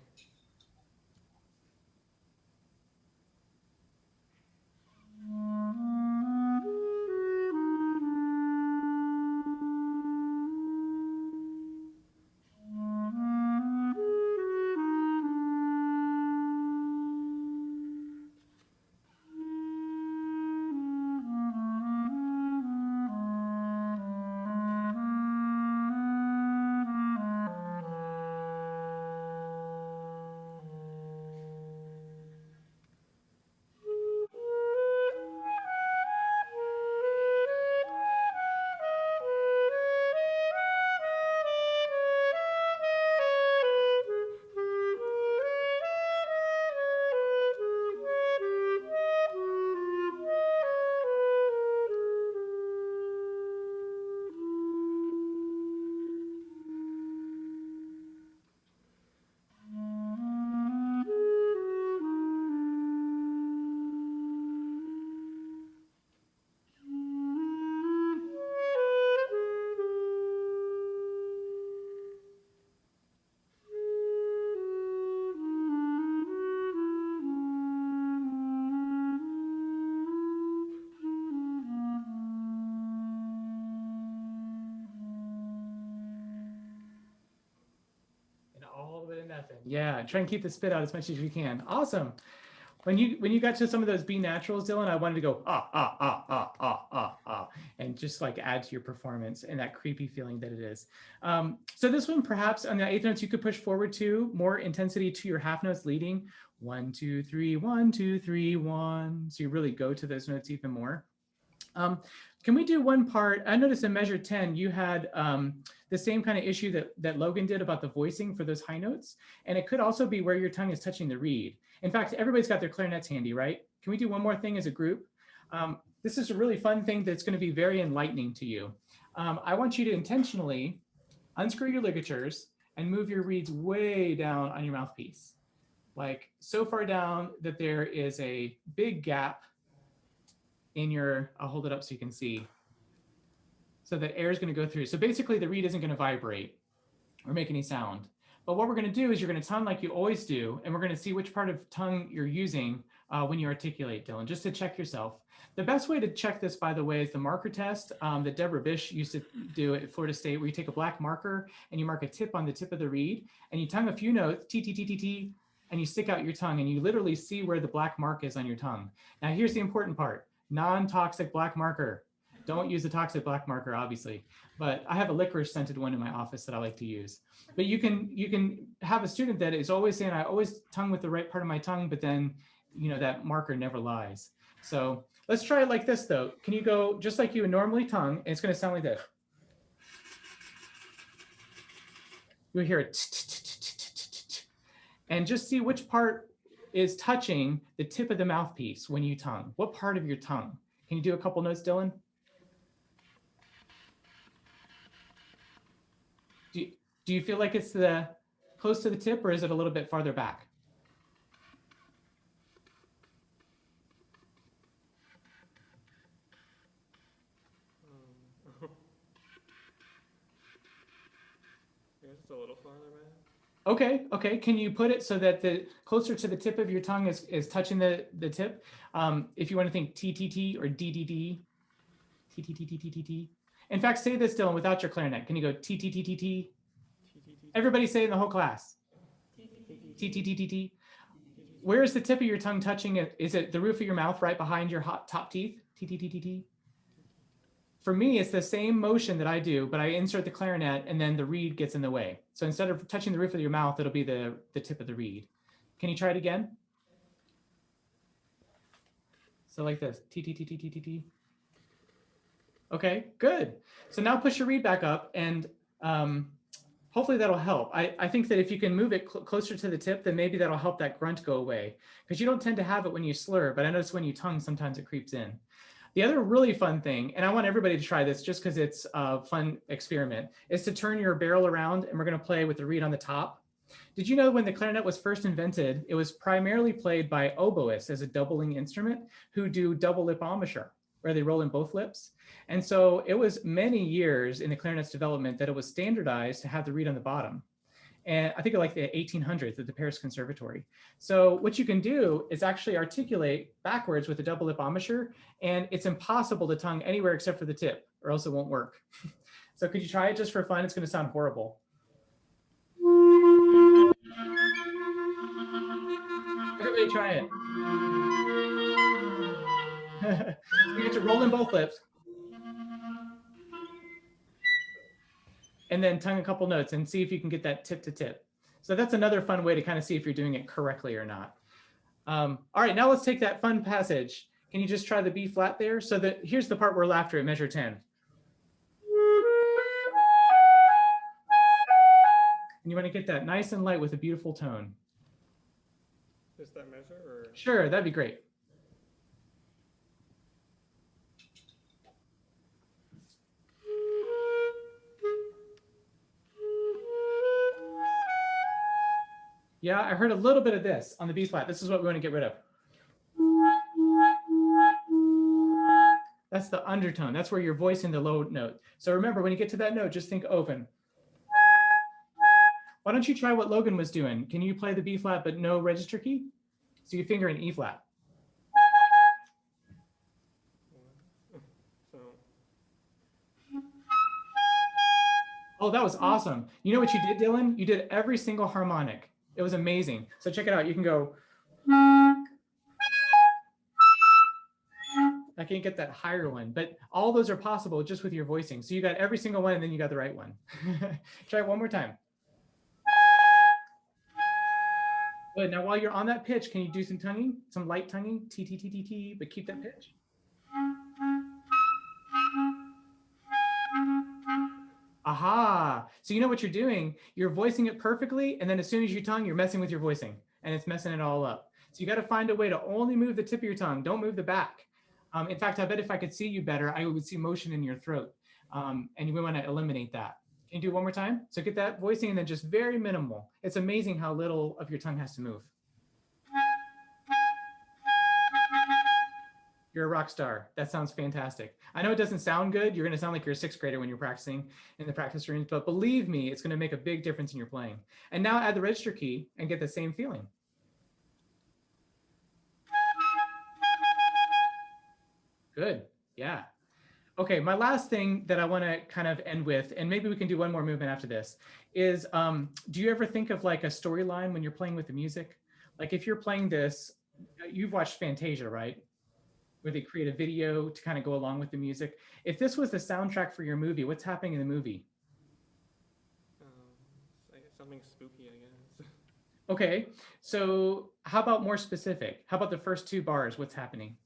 All of it and nothing. Yeah, try and keep the spit out as much as you can. Awesome. When you got to some of those B naturals, Dylan, I wanted to go and just like add to your performance and that creepy feeling that it is. So this one, perhaps on the eighth notes, you could push forward to more intensity to your half notes leading 1, 2, 3, 1, 2, 3, 1. So you really go to those notes even more. Can we do one part? I noticed in measure 10, you had the same kind of issue that Logan did about the voicing for those high notes. And it could also be where your tongue is touching the reed. In fact, everybody's got their clarinets handy, right? Can we do one more thing as a group? This is a really fun thing that's going to be very enlightening to you. I want you to intentionally unscrew your ligatures and move your reeds way down on your mouthpiece. Like so far down that there is a big gap in your, I'll hold it up so you can see. So that air is going to go through. So basically the reed isn't going to vibrate or make any sound. But what we're going to do is you're going to tongue like you always do, and we're going to see which part of tongue you're using when you articulate, Dylan, just to check yourself. The best way to check this, by the way, is the marker test that Deborah Bish used to do at Florida State, where you take a black marker and you mark a tip on the tip of the reed, and you tongue a few notes, T, T, T, T, T, and you stick out your tongue, and you literally see where the black mark is on your tongue. Now, here's the important part. Non-toxic black marker. Don't use the toxic black marker, obviously, but I have a licorice scented one in my office that I like to use. But you can have a student that is always saying, I always tongue with the right part of my tongue, but then, you know, that marker never lies. So let's try it like this though. Can you go just like you would normally tongue? And it's going to sound like this. You'll hear it. And just see which part is touching the tip of the mouthpiece when you tongue. What part of your tongue? Can you do a couple notes, Dylan? Do you feel like it's close to the tip, or is it a little bit farther back? I guess it's a little farther back. Okay. Can you put it so that the closer to the tip of your tongue is touching the tip? If you want to think T, T, T, or D, D, D, T, T, T, T, T, T, T. In fact, say this, Dylan, without your clarinet. Can you go T, T, T, T, T? Everybody say it in the whole class. T, T, T, T, T. Where is the tip of your tongue touching it? Is it the roof of your mouth right behind your top teeth? T, T, T, T, T. For me, it's the same motion that I do, but I insert the clarinet and then the reed gets in the way. So instead of touching the roof of your mouth, it'll be the tip of the reed. Can you try it again? So like this, T, T, T, T, T, T, T. Okay, good. So now push your reed back up, and hopefully that'll help. I think that if you can move it closer to the tip, then maybe that'll help that grunt go away, because you don't tend to have it when you slur, but I notice when you tongue, sometimes it creeps in. The other really fun thing, and I want everybody to try this just because it's a fun experiment, is to turn your barrel around, and we're going to play with the reed on the top. Did you know when the clarinet was first invented, it was primarily played by oboists as a doubling instrument who do double lip embouchure, where they roll in both lips? And so it was many years in the clarinet's development that it was standardized to have the reed on the bottom. And I think like the 1800s at the Paris Conservatory. So what you can do is actually articulate backwards with a double lip embouchure, and it's impossible to tongue anywhere except for the tip, or else it won't work. So could you try it just for fun? It's going to sound horrible. Everybody try it. You get to roll in both lips. And then tongue a couple notes and see if you can get that tip to tip. So that's another fun way to kind of see if you're doing it correctly or not. All right, now let's take that fun passage. Can you just try the B flat there? So here's the part where laughter at measure 10. And you want to get that nice and light with a beautiful tone. Just that measure, or? Sure, that'd be great. Yeah, I heard a little bit of this on the B flat. This is what we want to get rid of. That's the undertone. That's where you're voicing the low note. So remember, when you get to that note, just think open. Why don't you try what Logan was doing? Can you play the B flat but no register key? So you finger an E flat. Oh, that was awesome. You know what you did, Dylan? You did every single harmonic. It was amazing. So check it out. You can go. I can't get that higher one, but all those are possible just with your voicing. So you got every single one, and then you got the right one. Try it one more time. Good. Now, while you're on that pitch, can you do some tonguing, some light tonguing? T, T, T, T, T, but keep that pitch. Aha. So you know what you're doing? You're voicing it perfectly, and then as soon as you tongue, you're messing with your voicing, and it's messing it all up. So you got to find a way to only move the tip of your tongue. Don't move the back. In fact, I bet if I could see you better, I would see motion in your throat, and we want to eliminate that. Can you do it one more time? So get that voicing and then just very minimal. It's amazing how little of your tongue has to move. You're a rock star. That sounds fantastic. I know it doesn't sound good. You're going to sound like you're a sixth grader when you're practicing in the practice rooms, but believe me, it's going to make a big difference in your playing. And now add the register key and get the same feeling. Good. Yeah. Okay, my last thing that I want to kind of end with, and maybe we can do one more movement after this, is do you ever think of like a storyline when you're playing with the music? Like if you're playing this, you've watched Fantasia, right? Where they create a video to kind of go along with the music. If this was the soundtrack for your movie, what's happening in the movie? Something spooky, I guess. Okay, so how about more specific? How about the first two bars? What's happening?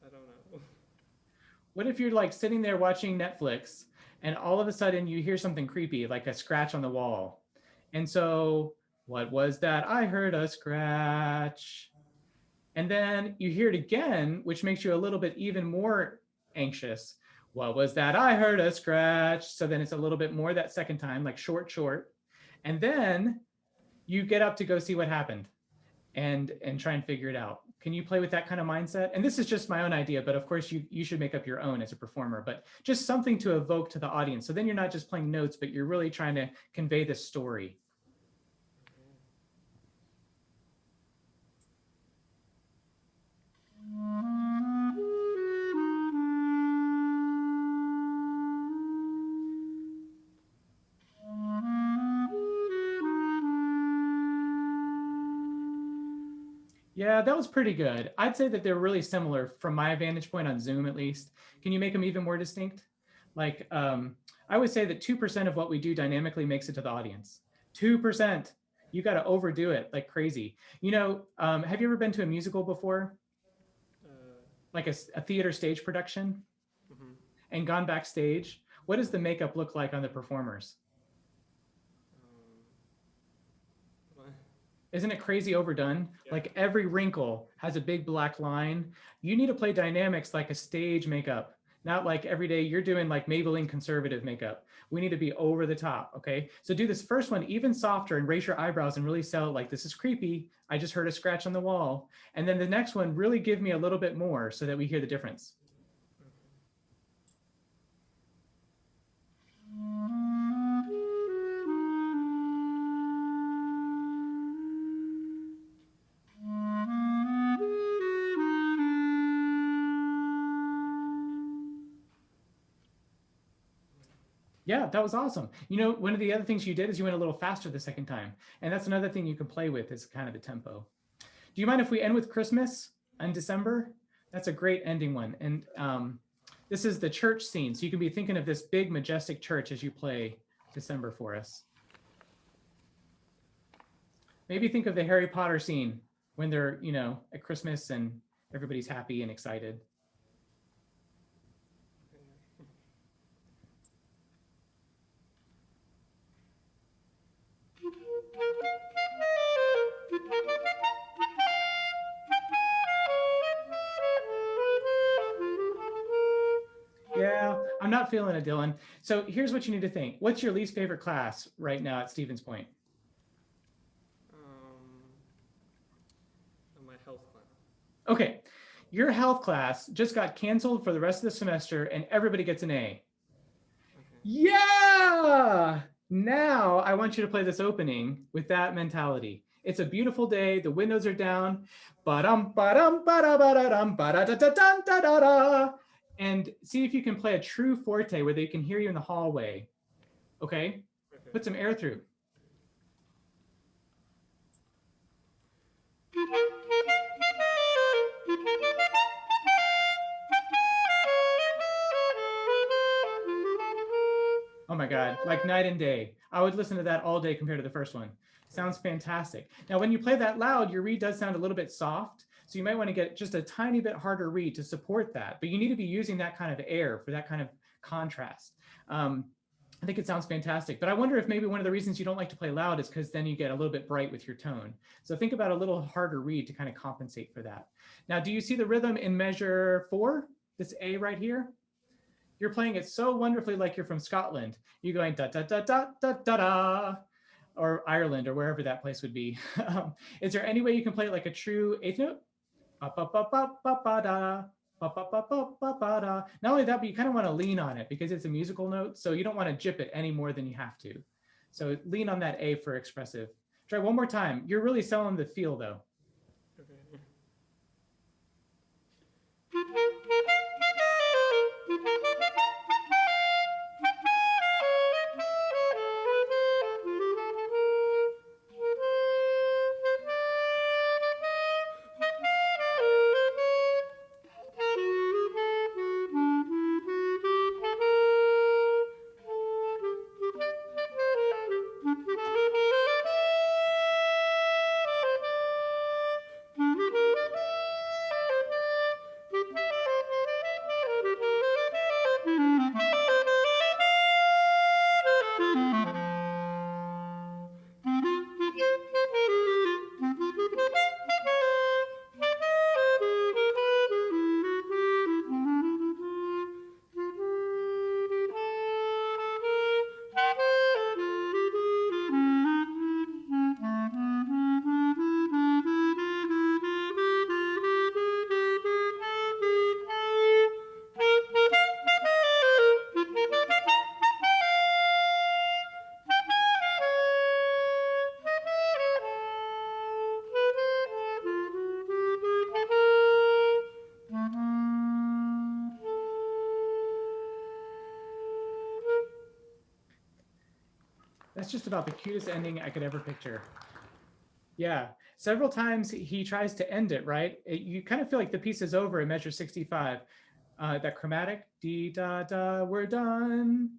I don't know. What if you're like sitting there watching Netflix and all of a sudden you hear something creepy, like a scratch on the wall? And so, what was that? I heard a scratch. And then you hear it again, which makes you a little bit even more anxious. What was that? I heard a scratch. So then it's a little bit more that second time, like short, short. And then you get up to go see what happened and try and figure it out. Can you play with that kind of mindset? And this is just my own idea, but of course you should make up your own as a performer, but just something to evoke to the audience. So then you're not just playing notes, but you're really trying to convey the story. Yeah, that was pretty good. I'd say that they're really similar from my vantage point on Zoom, at least. Can you make them even more distinct? Like, I would say that 2% of what we do dynamically makes it to the audience. 2%. You got to overdo it like crazy. You know, have you ever been to a musical before? Like a theater stage production? Mm-hmm. And gone backstage? What does the makeup look like on the performers? What? Isn't it crazy overdone? Yeah. Like every wrinkle has a big black line. You need to play dynamics like a stage makeup, not like every day you're doing like Maybelline conservative makeup. We need to be over the top, okay? So do this first one even softer and raise your eyebrows and really sell it like, this is creepy. I just heard a scratch on the wall. And then the next one, really give me a little bit more so that we hear the difference. Yeah, that was awesome. You know, one of the other things you did is you went a little faster the second time. And that's another thing you can play with is kind of the tempo. Do you mind if we end with Christmas in December? That's a great ending one. And this is the church scene. So you can be thinking of this big, majestic church as you play December for us. Maybe think of the Harry Potter scene when they're, you know, at Christmas and everybody's happy and excited. Yeah, I'm not feeling it, Dylan. So here's what you need to think. What's your least favorite class right now at Stevens Point? My health class. Okay, your health class just got canceled for the rest of the semester and everybody gets an A. Okay. Yeah! Now I want you to play this opening with that mentality. It's a beautiful day. The windows are down. Ba-dum, ba-dum, ba-da-ba-da-dum, ba-da-da-da-dum-da-da-da. And see if you can play a true forte where they can hear you in the hallway. Okay? Okay. Put some air through. Oh my God, like night and day. I would listen to that all day compared to the first one. Sounds fantastic. Now, when you play that loud, your reed does sound a little bit soft. So you might want to get just a tiny bit harder reed to support that. But you need to be using that kind of air for that kind of contrast. I think it sounds fantastic. But I wonder if maybe one of the reasons you don't like to play loud is because then you get a little bit bright with your tone. So think about a little harder reed to kind of compensate for that. Now, do you see the rhythm in measure 4? This A right here? You're playing it so wonderfully like you're from Scotland. You're going da da da da da da da, or Ireland, or wherever that place would be. Is there any way you can play it like a true eighth note? Ba ba ba ba ba ba da. Ba, ba, ba, ba, ba, ba, da. Not only that, but you kind of want to lean on it because it's a musical note. So you don't want to jip it any more than you have to. So lean on that A for expressive. Try one more time. You're really selling the feel though. Okay. That's just about the cutest ending I could ever picture. Yeah, several times he tries to end it, right? You kind of feel like the piece is over in measure 65. That chromatic, dee da da, we're done.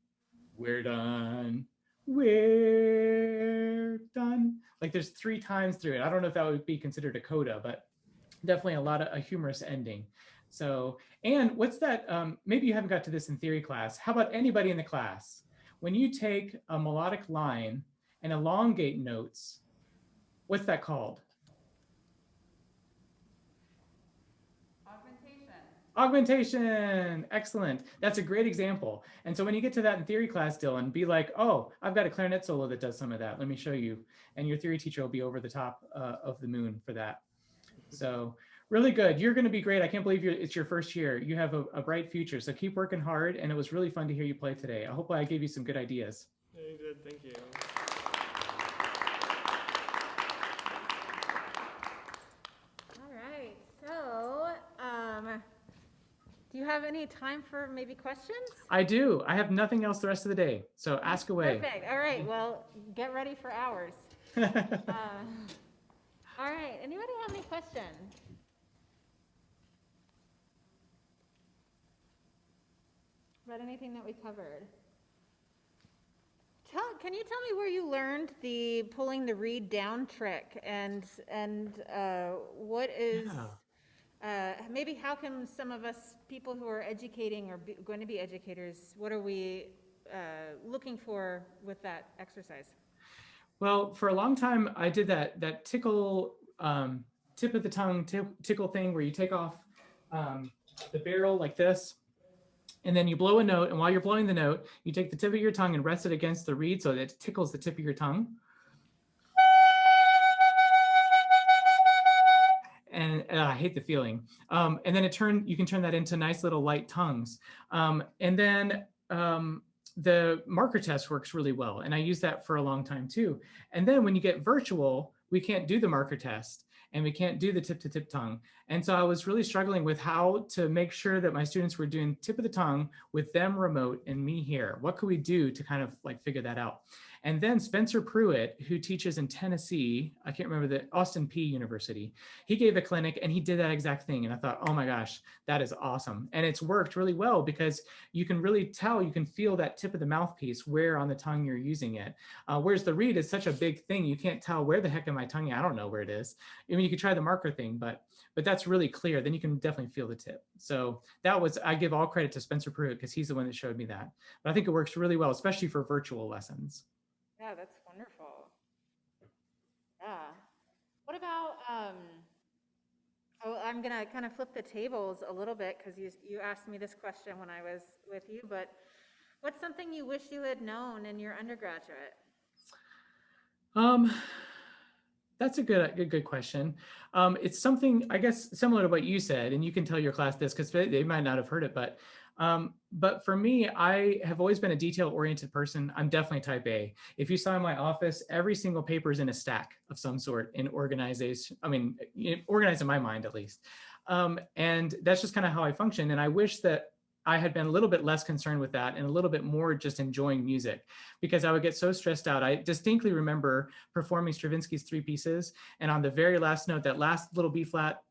we're done. We're done. Like there's 3 times through it. I don't know if that would be considered a coda, but definitely a humorous ending. So, and what's that? Maybe you haven't got to this in theory class. How about anybody in the class? When you take a melodic line and elongate notes, what's that called? Augmentation. Excellent. That's a great example. And so when you get to that in theory class, Dylan, be like, oh, I've got a clarinet solo that does some of that. Let me show you. And your theory teacher will be over the top of the moon for that. So really good. You're going to be great. I can't believe it's your first year. You have a bright future. So keep working hard. And it was really fun to hear you play today. I hope I gave you some good ideas. Very good, thank you. All right, so do you have any time for maybe questions? I do. I have nothing else the rest of the day. So ask away. Perfect. All right, well, get ready for hours. All right, anybody have any questions? About anything that we covered? Can you tell me where you learned the pulling the reed down trick and what is maybe how can some of us people who are educating or going to be educators, what are we looking for with that exercise? Well, for a long time, I did that tickle, tip of the tongue tickle thing where you take off the barrel like this, and then you blow a note. And while you're blowing the note, you take the tip of your tongue and rest it against the reed so that it tickles the tip of your tongue. And I hate the feeling. And then you can turn that into nice little light tongues. And then the marker test works really well. And I use that for a long time too. And then when you get virtual, we can't do the marker test and we can't do the tip to tip tongue. And so I was really struggling with how to make sure that my students were doing tip of the tongue with them remote and me here. What could we do to kind of like figure that out? And then Spencer Pruitt, who teaches in Tennessee, I can't remember the Austin P University, he gave a clinic and he did that exact thing. And I thought, oh my gosh, that is awesome. And it's worked really well because you can really tell, you can feel that tip of the mouthpiece where on the tongue you're using it. Whereas the reed is such a big thing, you can't tell where the heck am I tonguing? I don't know where it is. I mean, you could try the marker thing, but that's really clear. Then you can definitely feel the tip. So I give all credit to Spencer Pruitt because he's the one that showed me that. But I think it works really well, especially for virtual lessons. Yeah, that's wonderful. Yeah. What about, I'm going to kind of flip the tables a little bit because you asked me this question when I was with you, but what's something you wish you had known in your undergraduate? That's a good question. It's something, I guess, similar to what you said, and you can tell your class this because they might not have heard it, but for me, I have always been a detail-oriented person. I'm definitely type A. If you saw in my office, every single paper is in a stack of some sort in organization. I mean, organized in my mind, at least. And that's just kind of how I function. And I wish that I had been a little bit less concerned with that and a little bit more just enjoying music because I would get so stressed out. I distinctly remember performing Stravinsky's 3 pieces. And on the very last note, that last little B flat,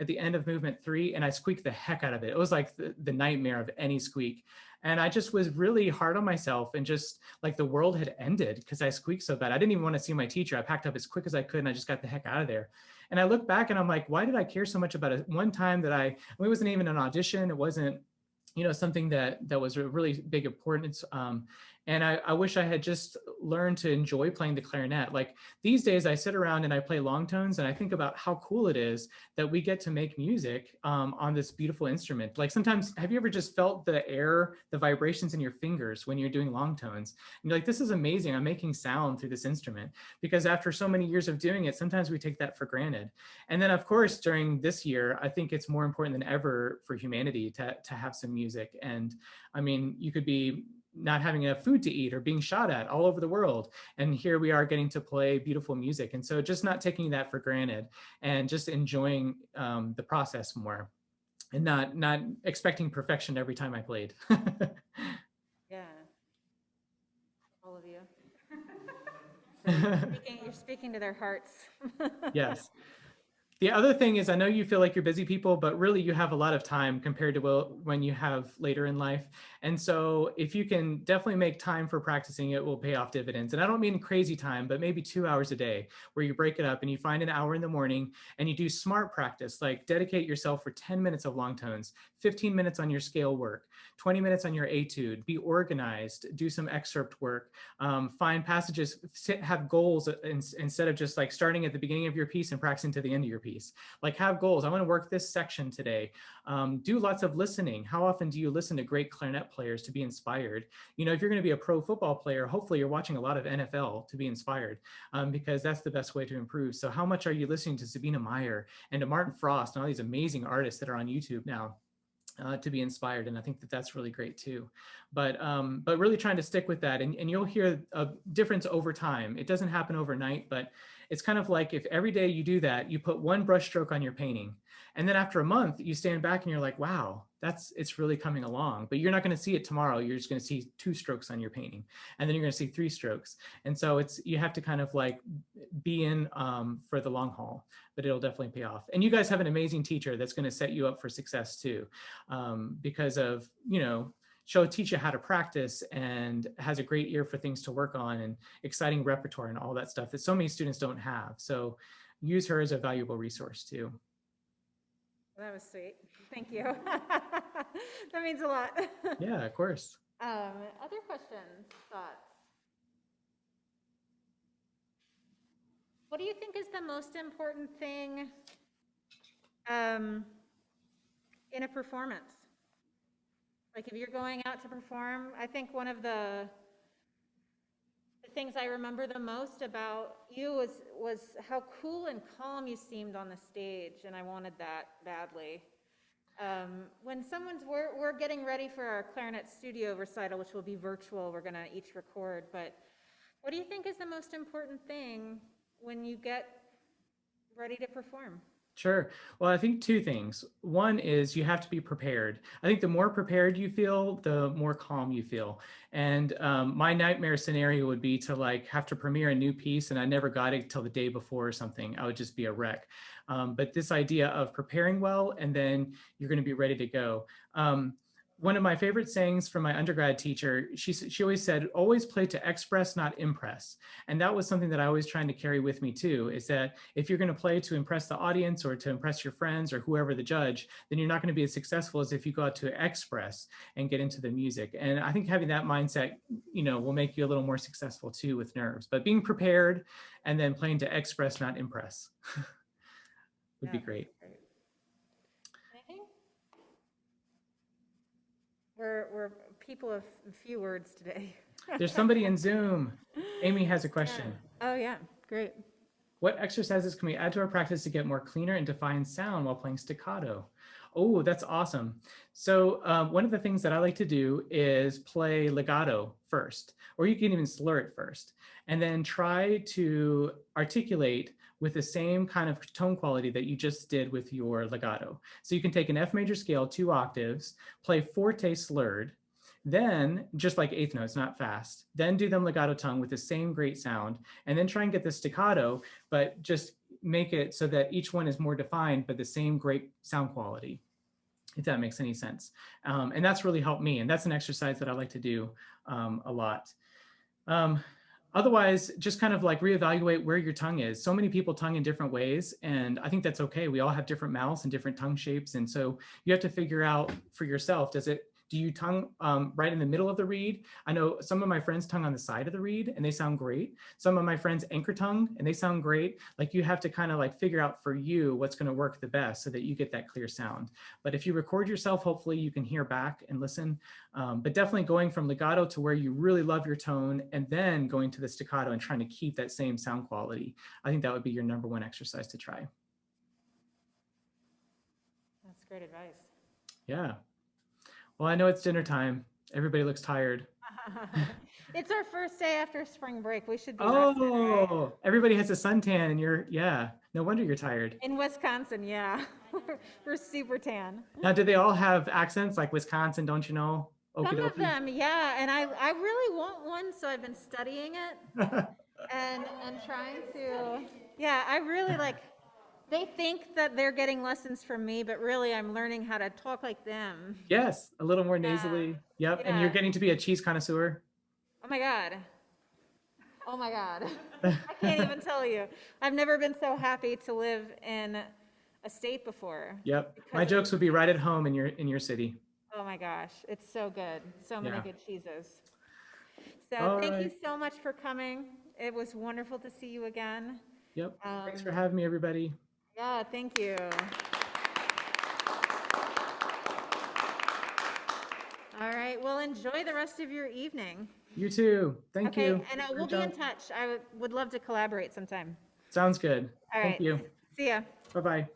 at the end of movement 3, and I squeaked the heck out of it. It was like the nightmare of any squeak. And I just was really hard on myself and just like the world had ended because I squeaked so bad. I didn't even want to see my teacher. I packed up as quick as I could and I just got the heck out of there. And I look back and I'm like, why did I care so much about it? One time that it wasn't even an audition. It wasn't, something that was a really big importance. And I wish I had just learned to enjoy playing the clarinet. Like these days I sit around and I play long tones and I think about how cool it is that we get to make music on this beautiful instrument. Like sometimes, have you ever just felt the air, the vibrations in your fingers when you're doing long tones? And you're like, this is amazing. I'm making sound through this instrument. Because after so many years of doing it, sometimes we take that for granted. And then of course, during this year, I think it's more important than ever for humanity to have some music. And I mean, you could be not having enough food to eat or being shot at all over the world. And here we are getting to play beautiful music. And so just not taking that for granted and just enjoying the process more and not expecting perfection every time I played. Yeah. All of you. So you're speaking to their hearts. Yes. The other thing is, I know you feel like you're busy people, but really you have a lot of time compared to when you have later in life. And so if you can definitely make time for practicing, it will pay off dividends. And I don't mean crazy time, but maybe 2 hours a day where you break it up and you find an hour in the morning and you do smart practice, like dedicate yourself for 10 minutes of long tones, 15 minutes on your scale work, 20 minutes on your etude, be organized, do some excerpt work, find passages, have goals instead of just like starting at the beginning of your piece and practicing to the end of your piece. Like have goals. I want to work this section today. Do lots of listening. How often do you listen to great clarinet players to be inspired? You know, if you're going to be a pro football player, hopefully you're watching a lot of NFL to be inspired, because that's the best way to improve. So how much are you listening to Sabina Meyer and to Martin Frost and all these amazing artists that are on YouTube now? To be inspired, and I think that that's really great too. But really trying to stick with that, and you'll hear a difference over time. It doesn't happen overnight, but it's kind of like if every day you do that, you put one brush stroke on your painting, and then after a month you stand back and you're like, wow, it's really coming along. But you're not going to see it tomorrow. You're just going to see 2 strokes on your painting, and then you're going to see 3 strokes. And so you have to kind of like be in for the long haul, but it'll definitely pay off. And you guys have an amazing teacher that's going to set you up for success too, because of, you know, she'll teach you how to practice and has a great ear for things to work on and exciting repertoire and all that stuff that so many students don't have. So use her as a valuable resource too. That was sweet. Thank you. That means a lot. Yeah, of course. Other questions, thoughts? What do you think is the most important thing in a performance? Like if you're going out to perform, I think one of the things I remember the most about you was how cool and calm you seemed on the stage, and I wanted that badly. When we're getting ready for our clarinet studio recital, which will be virtual, we're gonna each record, but what do you think is the most important thing when you get ready to perform? Sure. Well, I think 2 things. One is you have to be prepared. I think the more prepared you feel, the more calm you feel. And my nightmare scenario would be to like have to premiere a new piece and I never got it till the day before or something. I would just be a wreck. But this idea of preparing well and then you're going to be ready to go. One of my favorite sayings from my undergrad teacher, she always said, always play to express, not impress. And that was something that I always trying to carry with me too, is that if you're going to play to impress the audience or to impress your friends or whoever the judge, then you're not going to be as successful as if you go out to express and get into the music. And I think having that mindset, you know, will make you a little more successful too with nerves. But being prepared and then playing to express, not impress would be great. Anything? We're people of few words today. There's somebody in Zoom. Amy has a question. Yeah. Oh yeah, great. What exercises can we add to our practice to get more cleaner and defined sound while playing staccato? Oh, that's awesome. So one of the things that I like to do is play legato first, or you can even slur it first, and then try to articulate with the same kind of tone quality that you just did with your legato. So you can take an F major scale, 2 octaves, play forte slurred, then just like 8th notes, not fast, then do them legato tongue with the same great sound, and then try and get the staccato, but just make it so that each one is more defined, but the same great sound quality, if that makes any sense. And that's really helped me. And that's an exercise that I like to do a lot. Otherwise, just kind of like reevaluate where your tongue is. So many people tongue in different ways, and I think that's okay. We all have different mouths and different tongue shapes. And so you have to figure out for yourself, do you tongue right in the middle of the reed? I know some of my friends tongue on the side of the reed and they sound great. Some of my friends anchor tongue and they sound great. Like you have to kind of like figure out for you what's going to work the best so that you get that clear sound. But if you record yourself, hopefully you can hear back and listen. But definitely going from legato to where you really love your tone and then going to the staccato and trying to keep that same sound quality. I think that would be your #1 exercise to try. That's great advice. Yeah. Well, I know it's dinner time. Everybody looks tired. It's our first day after spring break. We should be rested, right? Oh, everybody has a suntan and yeah, no wonder you're tired. In Wisconsin, yeah. We're super tan. Now, do they all have accents like Wisconsin, don't you know? Some of them, yeah. And I really want one, so I've been studying it and trying to, yeah, I really like, They think that they're getting lessons from me, but really I'm learning how to talk like them. Yes, a little more Yeah. nasally. Yep, and you're Yeah. getting to be a cheese connoisseur. Oh my God. Oh my God. I can't even tell you. I've never been so happy to live in a state before. Yep, because my of- jokes would be right at home in your city. Oh my gosh, it's so good. So many Yeah. good cheeses. So All thank you right. so much for coming. It was wonderful to see you again. Yep. Thanks for Um, having me, everybody. Yeah, thank you. All right, well, enjoy the rest of your evening. You too. Thank Okay, you. and Great we'll be in job. touch. I would love to collaborate sometime. Sounds good. All Thank right, you. see ya. Bye-bye.